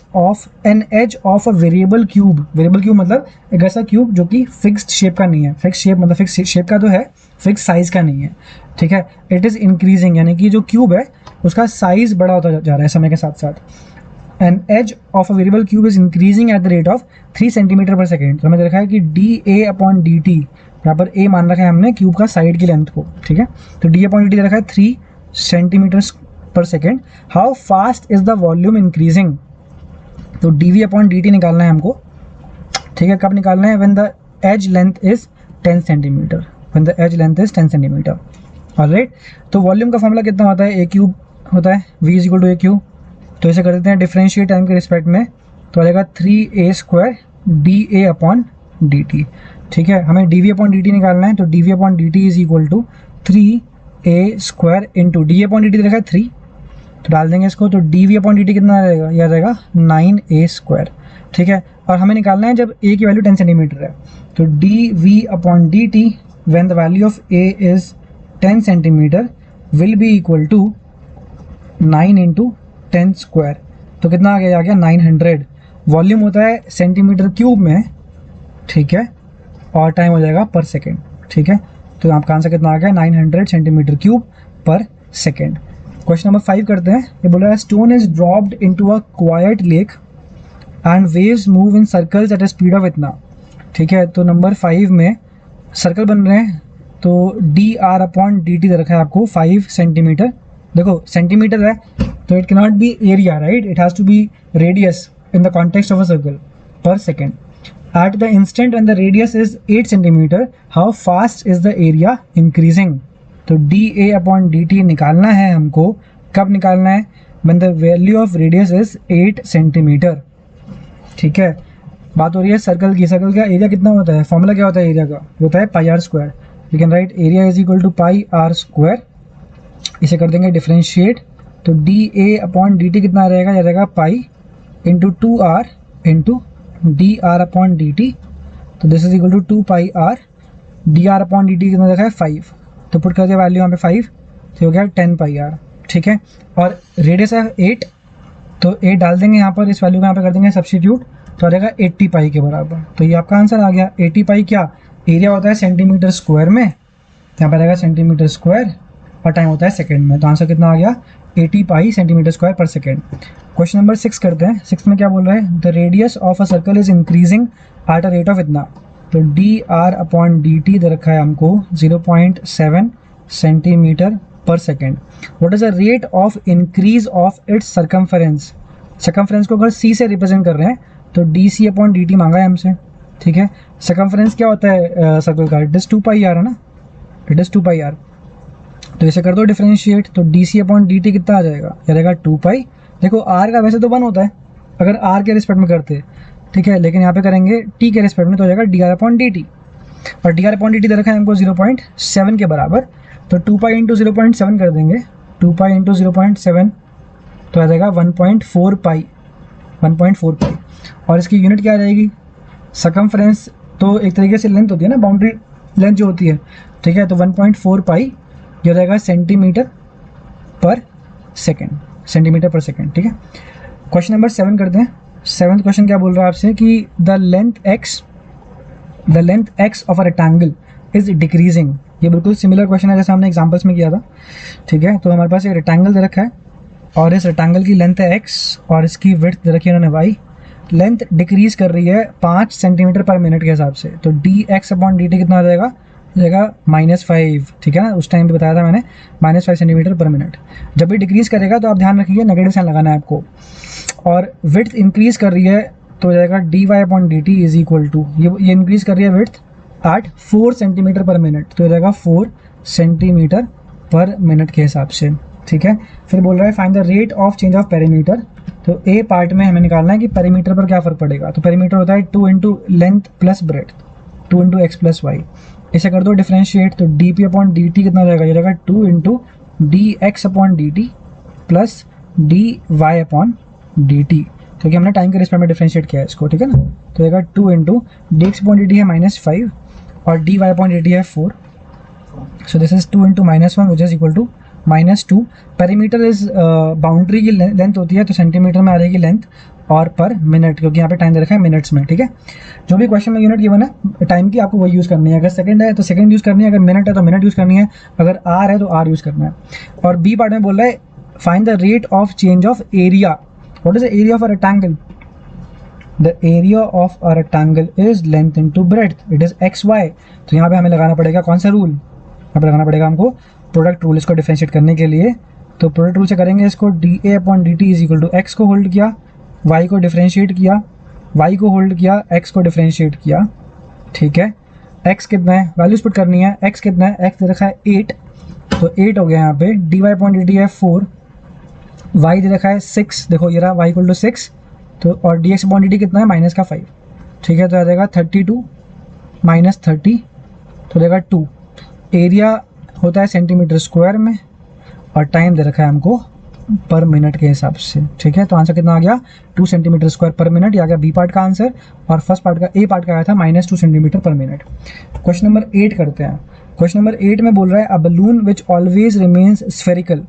of a variable cube. Variable cube मतलब एक ऐसा क्यूब जो कि फिक्स्ड शेप का नहीं है। फिक्स शेप मतलब फिक्स शेप का तो है, फिक्स साइज का नहीं है। ठीक है, इट इज़ इंक्रीजिंग, यानी कि जो क्यूब है उसका साइज बड़ा होता जा रहा है समय के साथ साथ। An edge of a variable cube is increasing at the rate of 3 centimetre per second. तो हमें देखा है कि डी ए अपॉन डी टी, यहाँ पर ए मान रखा है हमने क्यूब का साइड की लेंथ को। ठीक है, तो डी अपॉन डी टी रखा है 3 centimetre per second. How fast is the volume increasing. तो D we upon D T निकालना है हमको। ठीक है, कब निकालना है, when the edge length is 10 centimetre, when the edge length is 10 centimetre. Alright, तो वॉल्यूम का फॉर्मूला कितना होता है, ए क्यूब होता है, v is equal to A cube. तो इसे कर देते हैं डिफरेंशिएट टाइम के रिस्पेक्ट में, तो आ जाएगा 3a स्क्वायर डी ए अपॉन डी टी। ठीक है, हमें D we upon D T निकालना है, तो D we upon D T is equal to 3a square into D A upon D T रखा है 3, तो डाल देंगे इसको, तो D we upon D T कितना रहेगा, यह रहेगा 9a स्क्वायर। ठीक है, और हमें निकालना है जब a की वैल्यू 10 सेंटीमीटर है, तो D we upon D T when the value of a is 10 centimeter will be equal to 9 into 10 square. तो कितना आ गया 900। वॉल्यूम होता है सेंटीमीटर क्यूब में। ठीक है, और टाइम हो जाएगा पर सेकेंड। ठीक है, तो आपका आंसर कितना आ गया 900 centimetre cube per second. Question number 5 करते हैं। ये बोल रहा है stone is dropped into a quite lake and waves move in circles at a speed of इतना। ठीक है, तो नंबर 5 में सर्कल बन रहे हैं, तो d r upon D t दे रखा है आपको 5 सेंटीमीटर। देखो सेंटीमीटर है तो it cannot be area, right, it has to be radius in the context of a circle per second. At the instant when the radius is 8 centimetre how fast is the area increasing. तो d ए upon D T निकालना है हमको, कब निकालना है, when the value of radius is 8 centimetre. ठीक है, बात हो रही है सर्कल की। सर्कल का एरिया कितना होता है, फॉर्मूला क्या होता है एरिया का, होता है pi are square. You can write area is equal to pi are square. इसे कर देंगे डिफरेंशिएट, तो डी ए अपॉन डी टी कितना रहेगा, यह रहेगा pi into 2r into d r upon D T. तो this is equal to 2 pi r, d r upon D T कितना देखा है 5, तो पुट कर दिया वैल्यू यहाँ पे 5, तो हो गया 10 पाई आर। ठीक है, और रेडियस है 8, तो 8 डाल देंगे यहाँ पर, इस वैल्यू को यहाँ पे कर देंगे सब्स्टिट्यूट, तो आ जाएगा 80 पाई के बराबर। तो ये आपका आंसर आ गया। 80 पाई क्या, एरिया होता है सेंटीमीटर स्क्वायर में, यहाँ पर रहेगा सेंटीमीटर स्क्वायर, और टाइम होता है सेकंड में। तो आंसर कितना आ गया 80 pi centimetre square per second. Question number 6 करते हैं। 6 में क्या बोल रहा है, the radius of a circle is increasing at a rate of इतना। तो d r upon D t दे रखा है हमको 0.7 centimetre per second. What is the rate of increase of its circumference. Circumference को अगर सी से रिप्रेजेंट कर रहे हैं तो डी सी अपॉन डी टी मांगा है हमसे। ठीक है, सर्कमफेरेंस क्या होता है सर्कल का, इट इज 2 पाई आर है ना, इट इज 2 पाई आर। तो इसे कर दो डिफरेंशिएट, तो डी सी अपॉन डी टी कितना आ जाएगा, यह रहेगा 2 पाई। देखो आर का वैसे तो 1 होता है अगर आर के रिस्पेक्ट में करते, ठीक है, लेकिन यहाँ पे करेंगे टी के रिस्पेक्ट में, तो हो जाएगा d r upon D t. और d r upon D t दे रखा है हमको 0.7 के बराबर, तो 2 पाई इंटू 0.7 कर देंगे, 2 पाई इंटू 0.7 तो आ जाएगा 1.4 पाई, 1.4 पाई। और इसकी यूनिट क्या आ जाएगी, सर्कमफेरेंस तो एक तरीके से लेंथ होती है ना, बाउंड्री लेंथ जो होती है। ठीक है, तो 1.4 पाई जो रहेगा centimetre per second, centimetre per second. ठीक है, क्वेश्चन नंबर 7 करते हैं। 7th क्वेश्चन क्या बोल रहा है आपसे कि the length x of a rectangle is decreasing. ये बिल्कुल सिमिलर क्वेश्चन है जैसे हमने एग्जांपल्स में किया था। ठीक है, तो हमारे पास एक रेक्टेंगल दे रखा है और इस रेक्टेंगल की लेंथ है x और इसकी विड्थ दे रखी है उन्होंने y। लेंथ डिक्रीज कर रही है 5 सेंटीमीटर पर मिनट के हिसाब से, तो D X upon D T कितना आ जाएगा जाएगा -5, ठीक है ना, उस टाइम पे बताया था मैंने -5 सेंटीमीटर पर मिनट। जब भी डिक्रीज़ करेगा तो आप ध्यान रखिए नेगेटिव साइन लगाना है आपको। और विड्थ इंक्रीज़ कर रही है तो हो जाएगा dy/dt इज इक्वल टू, ये इंक्रीज़ कर रही है विड्थ एट 4 सेंटीमीटर पर मिनट, तो हो जाएगा 4 सेंटीमीटर पर मिनट के हिसाब से, ठीक है। फिर बोल रहा है find the rate of change of perimeter. तो ए पार्ट में हमें निकालना है कि पेरीमीटर पर क्या फ़र्क पड़ेगा। तो पेरीमीटर होता है 2 into length plus breadth, 2 into x plus y. इसे कर दो डिफ्रेंशिएट, तो dp/dt कितना हो जाएगा, ये रहेगा 2 इंटू dx/dt प्लस dy/dt, क्योंकि हमने टाइम के रिस्पेक्ट में डिफ्रेंशिएट किया है इसको, ठीक है ना। तो रहेगा 2 इंटू dx/dt है -5 और dy/dt है 4, so this is 2 into -1 which is equal to -2। Perimeter is boundary की लेंथ होती है, तो सेंटीमीटर में आ रहेगी लेंथ और पर मिनट, क्योंकि यहाँ पे टाइम दे रखा है मिनट्स में, ठीक है। जो भी क्वेश्चन में यूनिट गिवन है टाइम की आपको वही यूज़ करनी है। अगर सेकंड है तो सेकंड यूज़ करनी है, अगर मिनट है तो मिनट यूज़ करनी है, अगर आर है तो आर यूज़ करना है। और बी पार्ट में बोल रहा है find the rate of change of area. What is the area of a rectangle? The area of a rectangle is length into breadth, it is XY। तो यहाँ पे हमें लगाना पड़ेगा कौन सा रूल, यहाँ पे लगाना पड़ेगा हमको प्रोडक्ट रूल इसको डिफरेंशिएट करने के लिए। तो प्रोडक्ट रूल से करेंगे इसको, dA/dt is equal to x को होल्ड किया, y को डिफरेंशिएट किया, y को होल्ड किया, x को डिफरेंशिएट किया, ठीक है। x कितना है, वैल्यूज पुट करनी है। x कितना है, x दे रखा है 8, तो 8 हो गया यहाँ पे। dy/dt है 4, y दे रखा है 6, देखो ये रहा y इक्वल टू 6, तो और dx/dt कितना है -5, ठीक है। तो आ जाएगा 32 -30, तो देगा 2। एरिया होता है सेंटीमीटर स्क्वायर में और टाइम दे रखा है हमको पर मिनट के हिसाब से, ठीक है। तो आंसर कितना आ गया 2 सेंटीमीटर स्क्वायर पर मिनट, ये आ गया बी पार्ट का आंसर। और फर्स्ट पार्ट का ए पार्ट का आया था -2 सेंटीमीटर पर मिनट। क्वेश्चन नंबर 8 करते हैं। क्वेश्चन नंबर 8 में बोल रहा है a balloon which always remains spherical.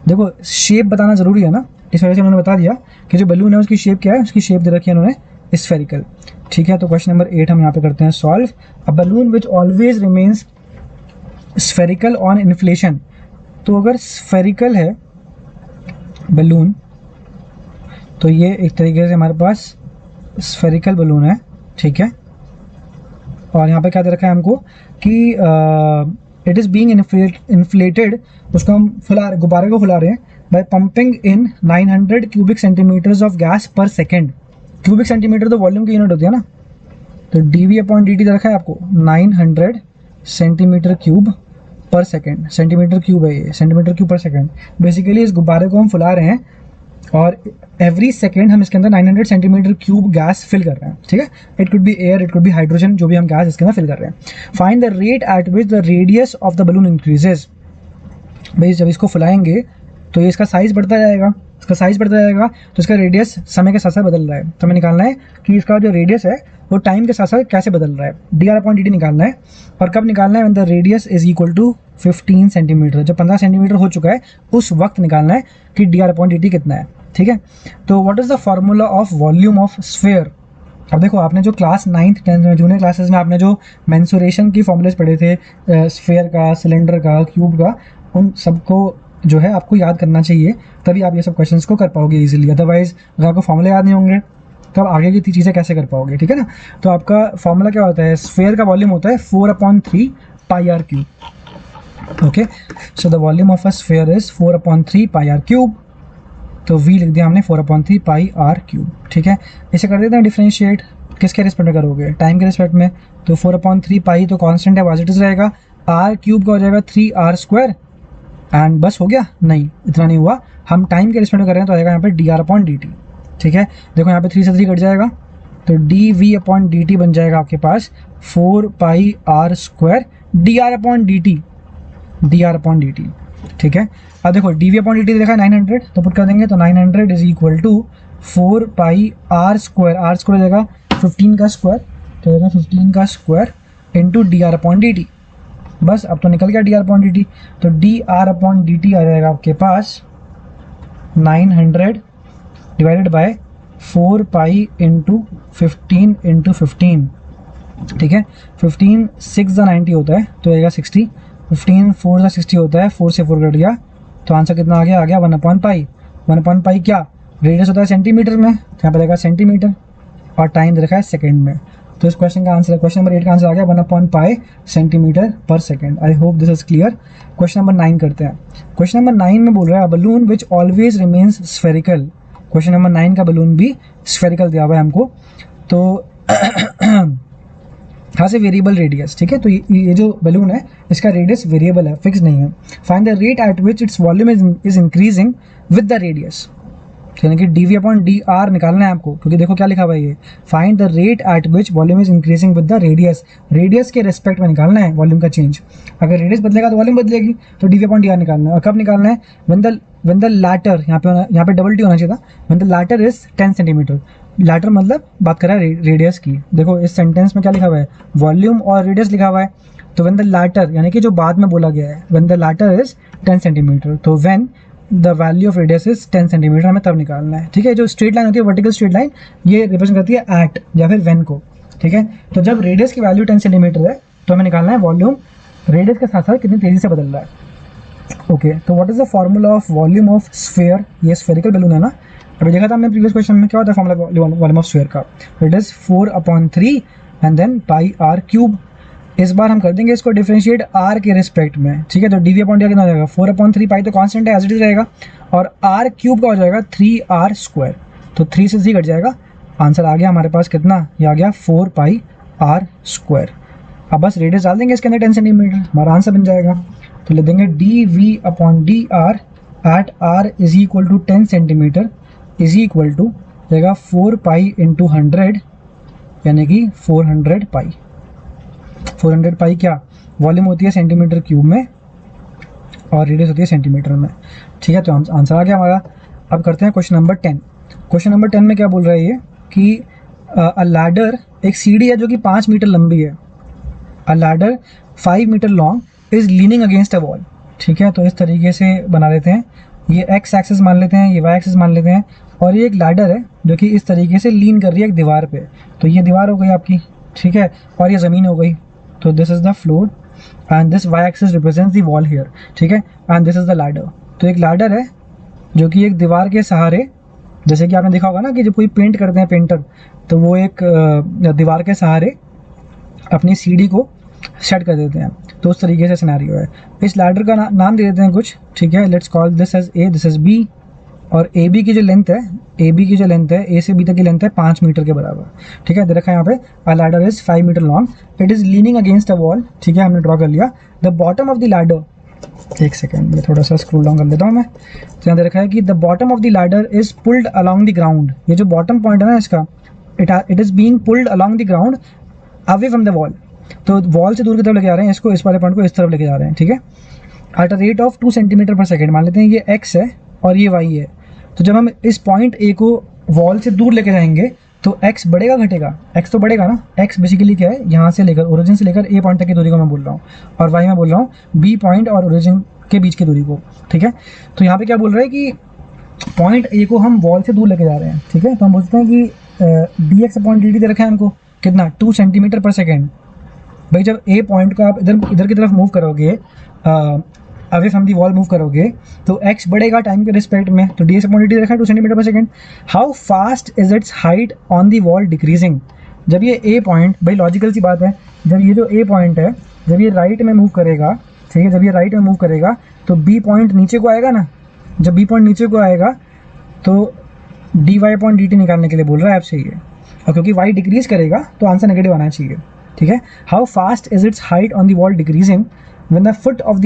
देखो शेप बताना जरूरी है ना, इस वजह से उन्होंने बता दिया कि जो बलून है उसकी शेप क्या है, उसकी शेप दे रखी है उन्होंने स्फेरिकल, ठीक है। तो क्वेश्चन नंबर 8 हम यहाँ पे करते हैं solve. A balloon which always remains spherical on inflation. तो अगर स्फेरिकल है बलून तो ये एक तरीके से हमारे पास स्फेरिकल बलून है, ठीक है। और यहाँ पे क्या दे रखा है हमको कि इट इज़ बीइंग इन्फ्लेटेड, उसको हम गुब्बारे को फुला रहे हैं by pumping in 900 cubic centimetres of gas per second. Cubic centimetre तो वॉल्यूम की यूनिट होती है ना, तो dV/dt दे रखा है आपको 900 centimetre cube per second, centimetre cube है ये, centimetre cube per second. Basically इस गुब्बारे को हम फुला रहे हैं और एवरी सेकेंड हम इसके अंदर 900 सेंटीमीटर क्यूब गैस फिल कर रहे हैं, ठीक है। It could be air, it could be hydrogen, जो भी हम गैस इसके अंदर फिल कर रहे हैं। Find the rate at which the radius of the balloon increases. भाई जब इसको फुलाएंगे तो ये इसका साइज़ बढ़ता जाएगा, इसका साइज़ बढ़ता जाएगा तो इसका रेडियस समय के साथ साथ बदल रहा है। तो हमें निकालना है कि इसका जो रेडियस है वो टाइम के साथ साथ कैसे बदल रहा है, dr/dt निकालना है। और कब निकालना है, when the radius is equal to 15 centimetre, जब 15 सेंटीमीटर हो चुका है उस वक्त निकालना है कि dr/dt कितना है, ठीक है। तो what is the formula of volume of sphere. अब देखो आपने जो क्लास 9th 10th में जूनियर क्लासेस में आपने जो मेंसुरेशन की फॉर्मूलेस पढ़े थे, स्फेयर का, सिलेंडर का, क्यूब का, उन सबको जो है आपको याद करना चाहिए, तभी आप ये सब क्वेश्चंस को कर पाओगे इजीली। अदरवाइज अगर आपको फॉर्मूले याद नहीं होंगे तब आगे की चीज़ें कैसे कर पाओगे, ठीक है ना। तो आपका फॉर्मूला क्या होता है, स्फेयर का वॉल्यूम होता है 4/3 πr cube, okay. So the volume of a sphere is 4/3 πr cube, तो v लिख दिया हमने 4/3 πr क्यूब, ठीक है। इसे कर देते हैं डिफ्रेंशिएट, किसके रिस्पेक्ट में करोगे, टाइम के रिस्पेक्ट में। तो 4/3 पाई तो कांस्टेंट है, पॉजिटिव रहेगा, r क्यूब का हो जाएगा 3r² एंड बस हो गया, नहीं इतना नहीं हुआ, हम टाइम के रिस्पेक्ट में कर रहे हैं तो आएगा यहाँ पे dr/dt, ठीक है। देखो यहाँ पे 3 से 3 कट जाएगा तो dv/dt बन जाएगा आपके पास 4πr² dr/dt, ठीक है। अब देखो dv/dt देखा है 900, तो पुट कर देंगे तो 900 is equal to 4πr², r² हो जाएगा 15 का स्क्वायर, तो होगा 15 का स्क्वायर इंटू dr/dt। बस अब तो निकल गया dr/dt, तो dr/dt आ जाएगा आपके पास 900 डिवाइडेड बाय 4π इंटू 15 इंटू 15, ठीक है। 15 6 × 90 होता है तो आएगा 60, 15 4 × 60 होता है, 4 से 4 कट गया, तो आंसर कितना आ गया 1/π। 1/π क्या, रेडियस होता है सेंटीमीटर में, तो यहाँ पर रहेगा सेंटीमीटर और टाइम दे रखा है सेकेंड में। तो इस क्वेश्चन का आंसर, क्वेश्चन नंबर 8 का आंसर आ गया 1/π centimetre per second. I hope this is clear. Question number 9 करते हैं। क्वेश्चन नंबर 9 में बोल रहा है balloon which always remains spherical. Question number 9 का बलून भी स्फेरिकल दिया हुआ है हमको। तो यहाँ से वेरिएबल रेडियस, ठीक है, तो ये जो बलून है इसका रेडियस वेरिएबल है, फिक्स नहीं है। Find the rate at which its volume is increasing with the radius, यानी कि dv/dr निकालना है आपको, क्योंकि देखो क्या लिखा हुआ है ये, find the rate at which volume is increasing with the radius, radius के रेस्पेक्ट में निकालना है वॉल्यूम का चेंज। अगर रेडियस बदलेगा तो वॉल्यूम बदलेगी, तो dv/dr निकालना है। और कब निकालना है, when the latter, यहाँ पे डबल टी होना चाहिए था, when the latter is 10 centimetre. latter मतलब बात कर रहा है रेडियस की। देखो इस सेंटेंस में क्या लिखा हुआ है, वॉल्यूम और रेडियस लिखा हुआ है। तो when the latter यानी कि जो बाद में बोला गया है, when the latter is 10 centimetre, तो when the value of radius is 10 centimetre हमें तब निकालना है, ठीक है। जो स्ट्रेट लाइन होती है, वर्टिकल स्ट्रेट लाइन, ये रिप्रेजेंट करती है एट या फिर व्हेन को, ठीक है। तो जब रेडियस की वैल्यू 10 सेंटीमीटर है तो हमें निकालना है वॉल्यूम रेडियस के साथ साथ कितनी तेजी से बदल रहा है। ओके, तो what is the formula of volume of sphere, ये स्फेरिकल बलून है ना, अभी देखा था हमने प्रीवियस क्वेश्चन में, क्या होता है फॉर्मूला वॉल्यूम ऑफ स्फीयर का, it is 4/3 and then πr³। इस बार हम कर देंगे इसको डिफरेंशिएट r के रिस्पेक्ट में, ठीक है। तो dv/dr कितना हो जाएगा, 4/3 पाई तो कांस्टेंट है, एज इट इज रहेगा, और r³ का हो जाएगा 3r², तो 3 से 3 घट जाएगा। आंसर आ गया हमारे पास कितना, ये आ गया 4πr²। अब बस रेडियस डाल देंगे इसके अंदर 10 सेंटीमीटर, हमारा आंसर बन जाएगा। तो लिख देंगे dv/dr at r is equal to 10 centimetre is equal to जाएगा 4π × 100, यानी कि 400π। 400π क्या, वॉल्यूम होती है सेंटीमीटर क्यूब में और रेडियस होती है सेंटीमीटर में, ठीक है। तो आंसर आ गया हमारा। अब करते हैं क्वेश्चन नंबर 10। क्वेश्चन नंबर 10 में क्या बोल रहा है ये कि अ लैडर, एक सीढ़ी है जो कि 5 मीटर लंबी है, a ladder 5 metre long is leaning against a wall, ठीक है। तो इस तरीके से बना लेते हैं, ये एक्स एक्सिस मान लेते हैं, ये वाई एक्सिस मान लेते हैं, और ये एक लैडर है जो कि इस तरीके से लीन कर रही है एक दीवार पे। तो ये दीवार हो गई आपकी, ठीक है, और ये ज़मीन हो गई। तो this is the floor and this y axis represents the wall here, ठीक है, and this is the ladder. तो एक लैडर है जो कि एक दीवार के सहारे, जैसे कि आपने देखा होगा ना कि जब कोई पेंट करते हैं पेंटर, तो वो एक दीवार के सहारे अपनी सीढ़ी को सेट कर देते हैं। तो उस तरीके से सिनेरियो है। इस लैडर का नाम दे देते हैं कुछ, ठीक है। Let's call this as A, this is B, और ए बी की जो लेंथ है, ए बी की जो लेंथ है, ए से बी तक की लेंथ है 5 मीटर के बराबर, ठीक है। दे रखा है यहाँ पे, a ladder is 5 metre long, it is leaning against a wall, ठीक है, हमने ड्रॉ कर लिया। The bottom of the ladder, एक सेकेंड, मैं थोड़ा सा स्क्रॉल डाउन कर लेता हूँ मैं। तो यहाँ दे रखा है कि the bottom of the ladder is pulled along the ground, ये जो बॉटम पॉइंट है ना इसका, it is being pulled along the ground away from the wall. तो वॉल से दूर की तरफ लेके आ रहे हैं इसको, इस वाले पॉइंट को इस तरफ लेके जा रहे हैं, ठीक है। Eight a rate of 2 centimeter per second, मान लेते हैं ये x है और ये y है। तो जब हम इस पॉइंट A को वॉल से दूर लेके जाएंगे तो x बढ़ेगा घटेगा, x तो बढ़ेगा ना। x बेसिकली क्या है, यहाँ से लेकर ओरिजिन से लेकर A पॉइंट तक की दूरी को मैं बोल रहा हूँ, और y मैं बोल रहा हूँ B पॉइंट और ओरिजिन के बीच की दूरी को, ठीक है। तो यहाँ पे क्या बोल रहा है कि पॉइंट A को हम वॉल से दूर लेके जा रहे हैं, ठीक है। तो हम बोलते हैं कि dx/dt दे रखा है हमको कितना, 2 सेंटीमीटर पर सेकेंड। भाई जब ए पॉइंट को आप इधर की तरफ मूव करोगे, away from the wall move करोगे, तो एक्स बढ़ेगा टाइम के रिस्पेक्ट में, तो dx/dt रखा है 2 centimeter per second. How fast is its height on the wall decreasing, जब ये ए पॉइंट, भाई लॉजिकल सी बात है, जब ये जो ए पॉइंट है जब ये राइट में मूव करेगा, ठीक है, जब ये राइट में मूव करेगा तो बी पॉइंट नीचे को आएगा ना। जब बी पॉइंट नीचे को आएगा तो dy/dt निकालने के लिए बोल रहा है आपसे ये, और क्योंकि y डिक्रीज करेगा तो आंसर नेगेटिव आना चाहिए, ठीक है। How fast is its height on the wall decreasing when the foot of the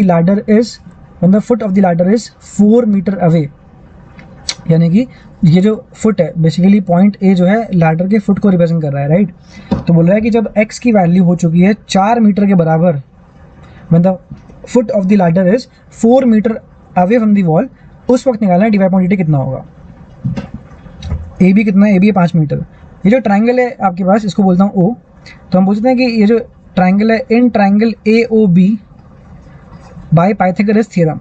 ladder is 4 metre away, यानी कि ये जो फुट है बेसिकली पॉइंट ए जो है लैडर के फुट को रिप्रेजेंट कर रहा है, राइट। तो बोल रहा है कि जब x की वैल्यू हो चुकी है 4 मीटर के बराबर, when the foot of the ladder is 4 metre away from the wall, उस वक्त निकालना है dy/dt कितना होगा। ए बी कितना है, ए बी है 5 मीटर। ये जो ट्राइंगल है आपके पास, इसको बोलता हूँ ओ। तो हम बोलते हैं कि ये जो ट्राइंगल है, in triangle AOB by Pythagoras theorem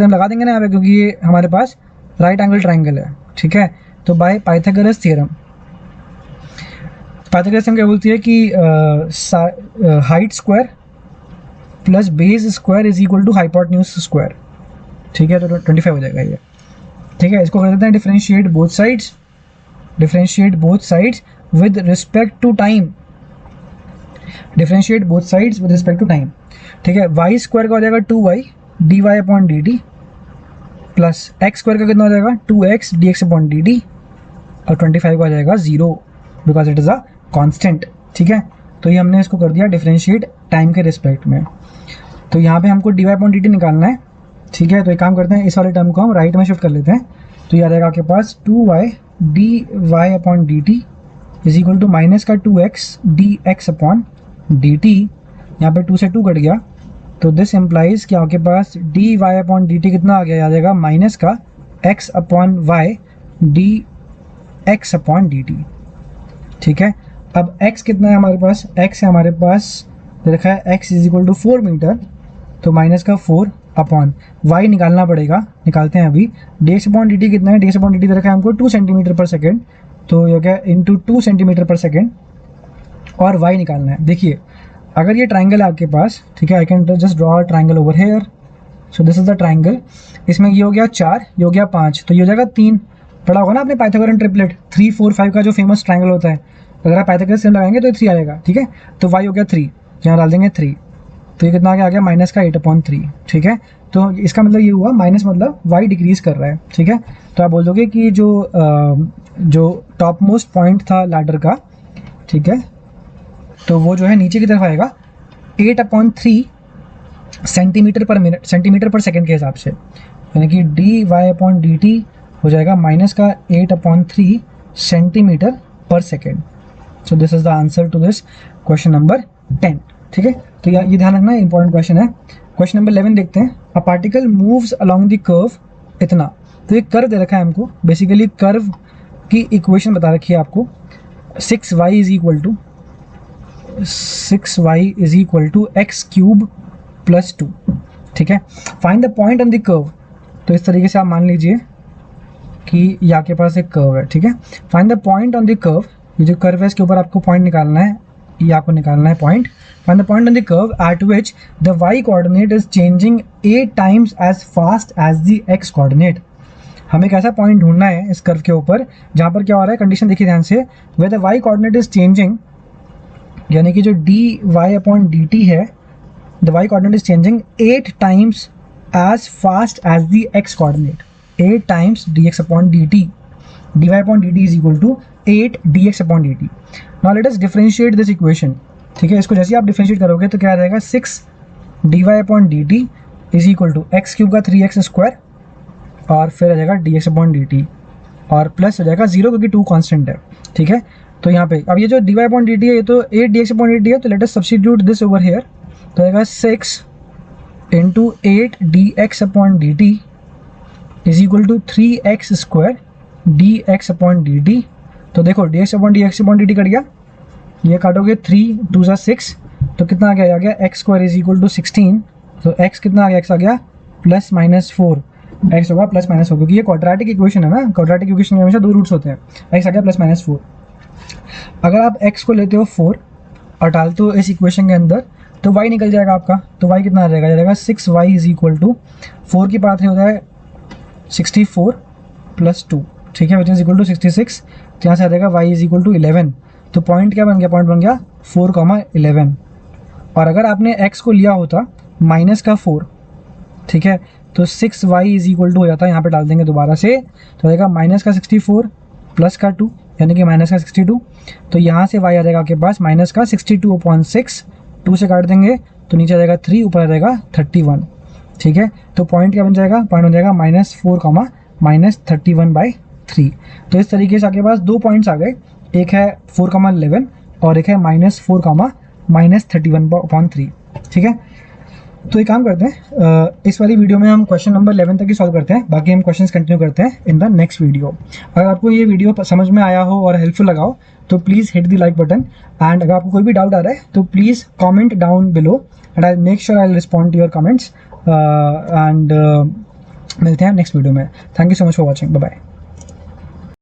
लगा देंगे ना यहाँ पे, क्योंकि ये हमारे पास राइट एंगल ट्राइंगल है, ठीक है। तो बाय पाइथागोरस थ्योरम क्या बोलती है कि height square plus base square is equal to hypotenuse square, ठीक है। तो 25 हो जाएगा ये, ठीक है। इसको कर देते हैं differentiate both sides with respect to time, differentiate both sides with respect to time, ठीक है। वाई स्क्वायर का हो जाएगा 2y dy upon dt plus x square का कितना हो जाएगा 2x dx अपॉन dt और 25 का हो जाएगा 0 because it is a constant, ठीक है। तो ये हमने इसको कर दिया डिफरेंशिएट टाइम के रिस्पेक्ट में। तो यहाँ पे हमको dy अपॉन dt निकालना है, ठीक है। तो एक काम करते हैं, इस वाले टर्म को हम राइट में शिफ्ट कर लेते हैं। तो ये आ जाएगा आपके पास 2y dy upon dt is equal to minus का 2x dx अपॉन dt, यहाँ पे 2 से 2 कट गया, तो दिस इम्प्लाइज कि आपके पास dy अपॉन dt कितना आ गया, आ जाएगा माइनस का x upon y dx upon dt, ठीक है। अब x कितना है हमारे पास, x है हमारे पास रखा है x is equal to 4 metre, तो माइनस का 4 अपॉन y निकालना पड़ेगा, निकालते हैं अभी। dx अपॉन dt कितना है, dx अपॉन dt रखा है हमको 2 सेंटीमीटर पर सेकेंड, तो ये क्या इंटू 2 सेंटीमीटर पर सेकेंड, और y निकालना है। देखिए अगर ये ट्राइंगल है आपके पास, ठीक है, I can just draw a triangle over here, so this is the triangle. इसमें ये हो गया 4, ये हो गया 5, तो ये हो जाएगा 3। पढ़ा होगा ना आपने पाइथागोरन ट्रिपलेट 3 4 5 का जो फेमस ट्राइंगल होता है, अगर आप पाइथागोरस थ्योरम लगाएंगे तो 3 आएगा, ठीक है। तो y हो गया 3, यहाँ डाल देंगे 3, तो ये कितना आ गया माइनस का 8/3, ठीक है। तो इसका मतलब ये हुआ माइनस मतलब y डिक्रीज कर रहा है, ठीक है। तो आप बोल दोगे कि जो टॉप मोस्ट पॉइंट था लैडर का, ठीक है, तो वो जो है नीचे की तरफ आएगा 8/3 सेंटीमीटर पर सेकेंड के हिसाब से, यानी कि dy अपॉन dt हो जाएगा माइनस का 8/3 centimetre per second. So this is the answer to this question number 10, ठीक है। तो ये ध्यान रखना इंपॉर्टेंट क्वेश्चन है। क्वेश्चन नंबर 11 देखते हैं। A particle moves along the curve इतना, तो एक कर्व दे रखा है हमको, बेसिकली कर्व की इक्वेशन बता रखी है आपको, 6y is equal to x cube plus 2, ठीक है। Find the point on the curve, तो इस तरीके से आप मान लीजिए कि ये आपके पास एक कर्व है, ठीक है। Find the point on the curve, ये जो कर्व है इसके ऊपर आपको पॉइंट निकालना है, ये आपको निकालना है point. Find the point on the curve at which the y coordinate is changing 8 times as fast as the x coordinate. हमें एक ऐसा पॉइंट ढूंढना है इस कर्व के ऊपर जहाँ पर क्या हो रहा है, कंडीशन देखिए ध्यान से, where the y coordinate is changing, यानी कि जो dy अपॉन dt है, the y coordinate is changing 8 times as fast as the x coordinate, 8 times dx upon dt, dy upon dt is equal to 8 dx upon dt। Now let us differentiate this equation, ठीक है। इसको जैसे आप differentiate करोगे तो क्या आ जाएगा, 6 dy upon dt is equal to x cube का 3x स्क्वायर और फिर आ जाएगा dx अपॉन dt और प्लस हो जाएगा 0 क्योंकि 2 कांस्टेंट है, ठीक है। तो यहाँ पे अब ये जो dy अपॉन dt है ये तो 8 dx अपॉन dt है, तो let us substitute this over here, तो आएगा 6 into 8 dx upon dt is equal to 3x square dx upon dt। तो देखो dx अपॉन dt कट गया, ये काटोगे 3 2 सा 6, तो कितना आ गया x square is equal to 16, तो x कितना आ गया, x आ गया प्लस माइनस 4, x होगा प्लस माइनस 4, क्योंकि ये क्वाड्रेटिक इक्वेशन है ना, क्वाड्रेटिक इक्वेशन में हमेशा 2 रूट्स होते हैं, x आ गया प्लस माइनस 4। अगर आप x को लेते हो 4 और डालते हो इस इक्वेशन के अंदर, तो y निकल जाएगा आपका, तो y कितना आ जाएगा 6y इज इक्वल टू 4 की पावर 3 होता है 64 प्लस 2, ठीक है, विच इज इक्वल टू 66। तो यहाँ से आ जाएगा y इज इक्वल टू 11, तो पॉइंट क्या बन गया, पॉइंट बन गया 4,11। और अगर आपने x को लिया होता माइनस का 4, ठीक है, तो 6y इज इक्वल टू हो जाता है, यहाँ पे डाल देंगे दोबारा से, तो आएगा माइनस का 64 प्लस का 2 यानी कि माइनस का 62, तो यहाँ से y आ जाएगा आपके पास माइनस का 62/6, 2 से काट देंगे तो नीचे आ जाएगा 3, ऊपर आ जाएगा 31, ठीक है। तो पॉइंट क्या बन जाएगा, पॉइंट बन जाएगा -4, -31/3। तो इस तरीके से आपके पास 2 पॉइंट्स आ गए, एक है 4,11 और एक है -4, -31/3, ठीक है। तो एक काम करते हैं, इस वाली वीडियो में हम क्वेश्चन नंबर 11 तक ही सॉल्व करते हैं, बाकी हम क्वेश्चंस कंटिन्यू करते हैं इन द नेक्स्ट वीडियो। अगर आपको ये वीडियो समझ में आया हो और हेल्पफुल लगा हो तो please hit the like button, and अगर आपको कोई भी डाउट आ रहा है तो please comment down below and I make sure I will respond to your comments, and मिलते हैं नेक्स्ट वीडियो में। Thank you so much for watching, bye bye.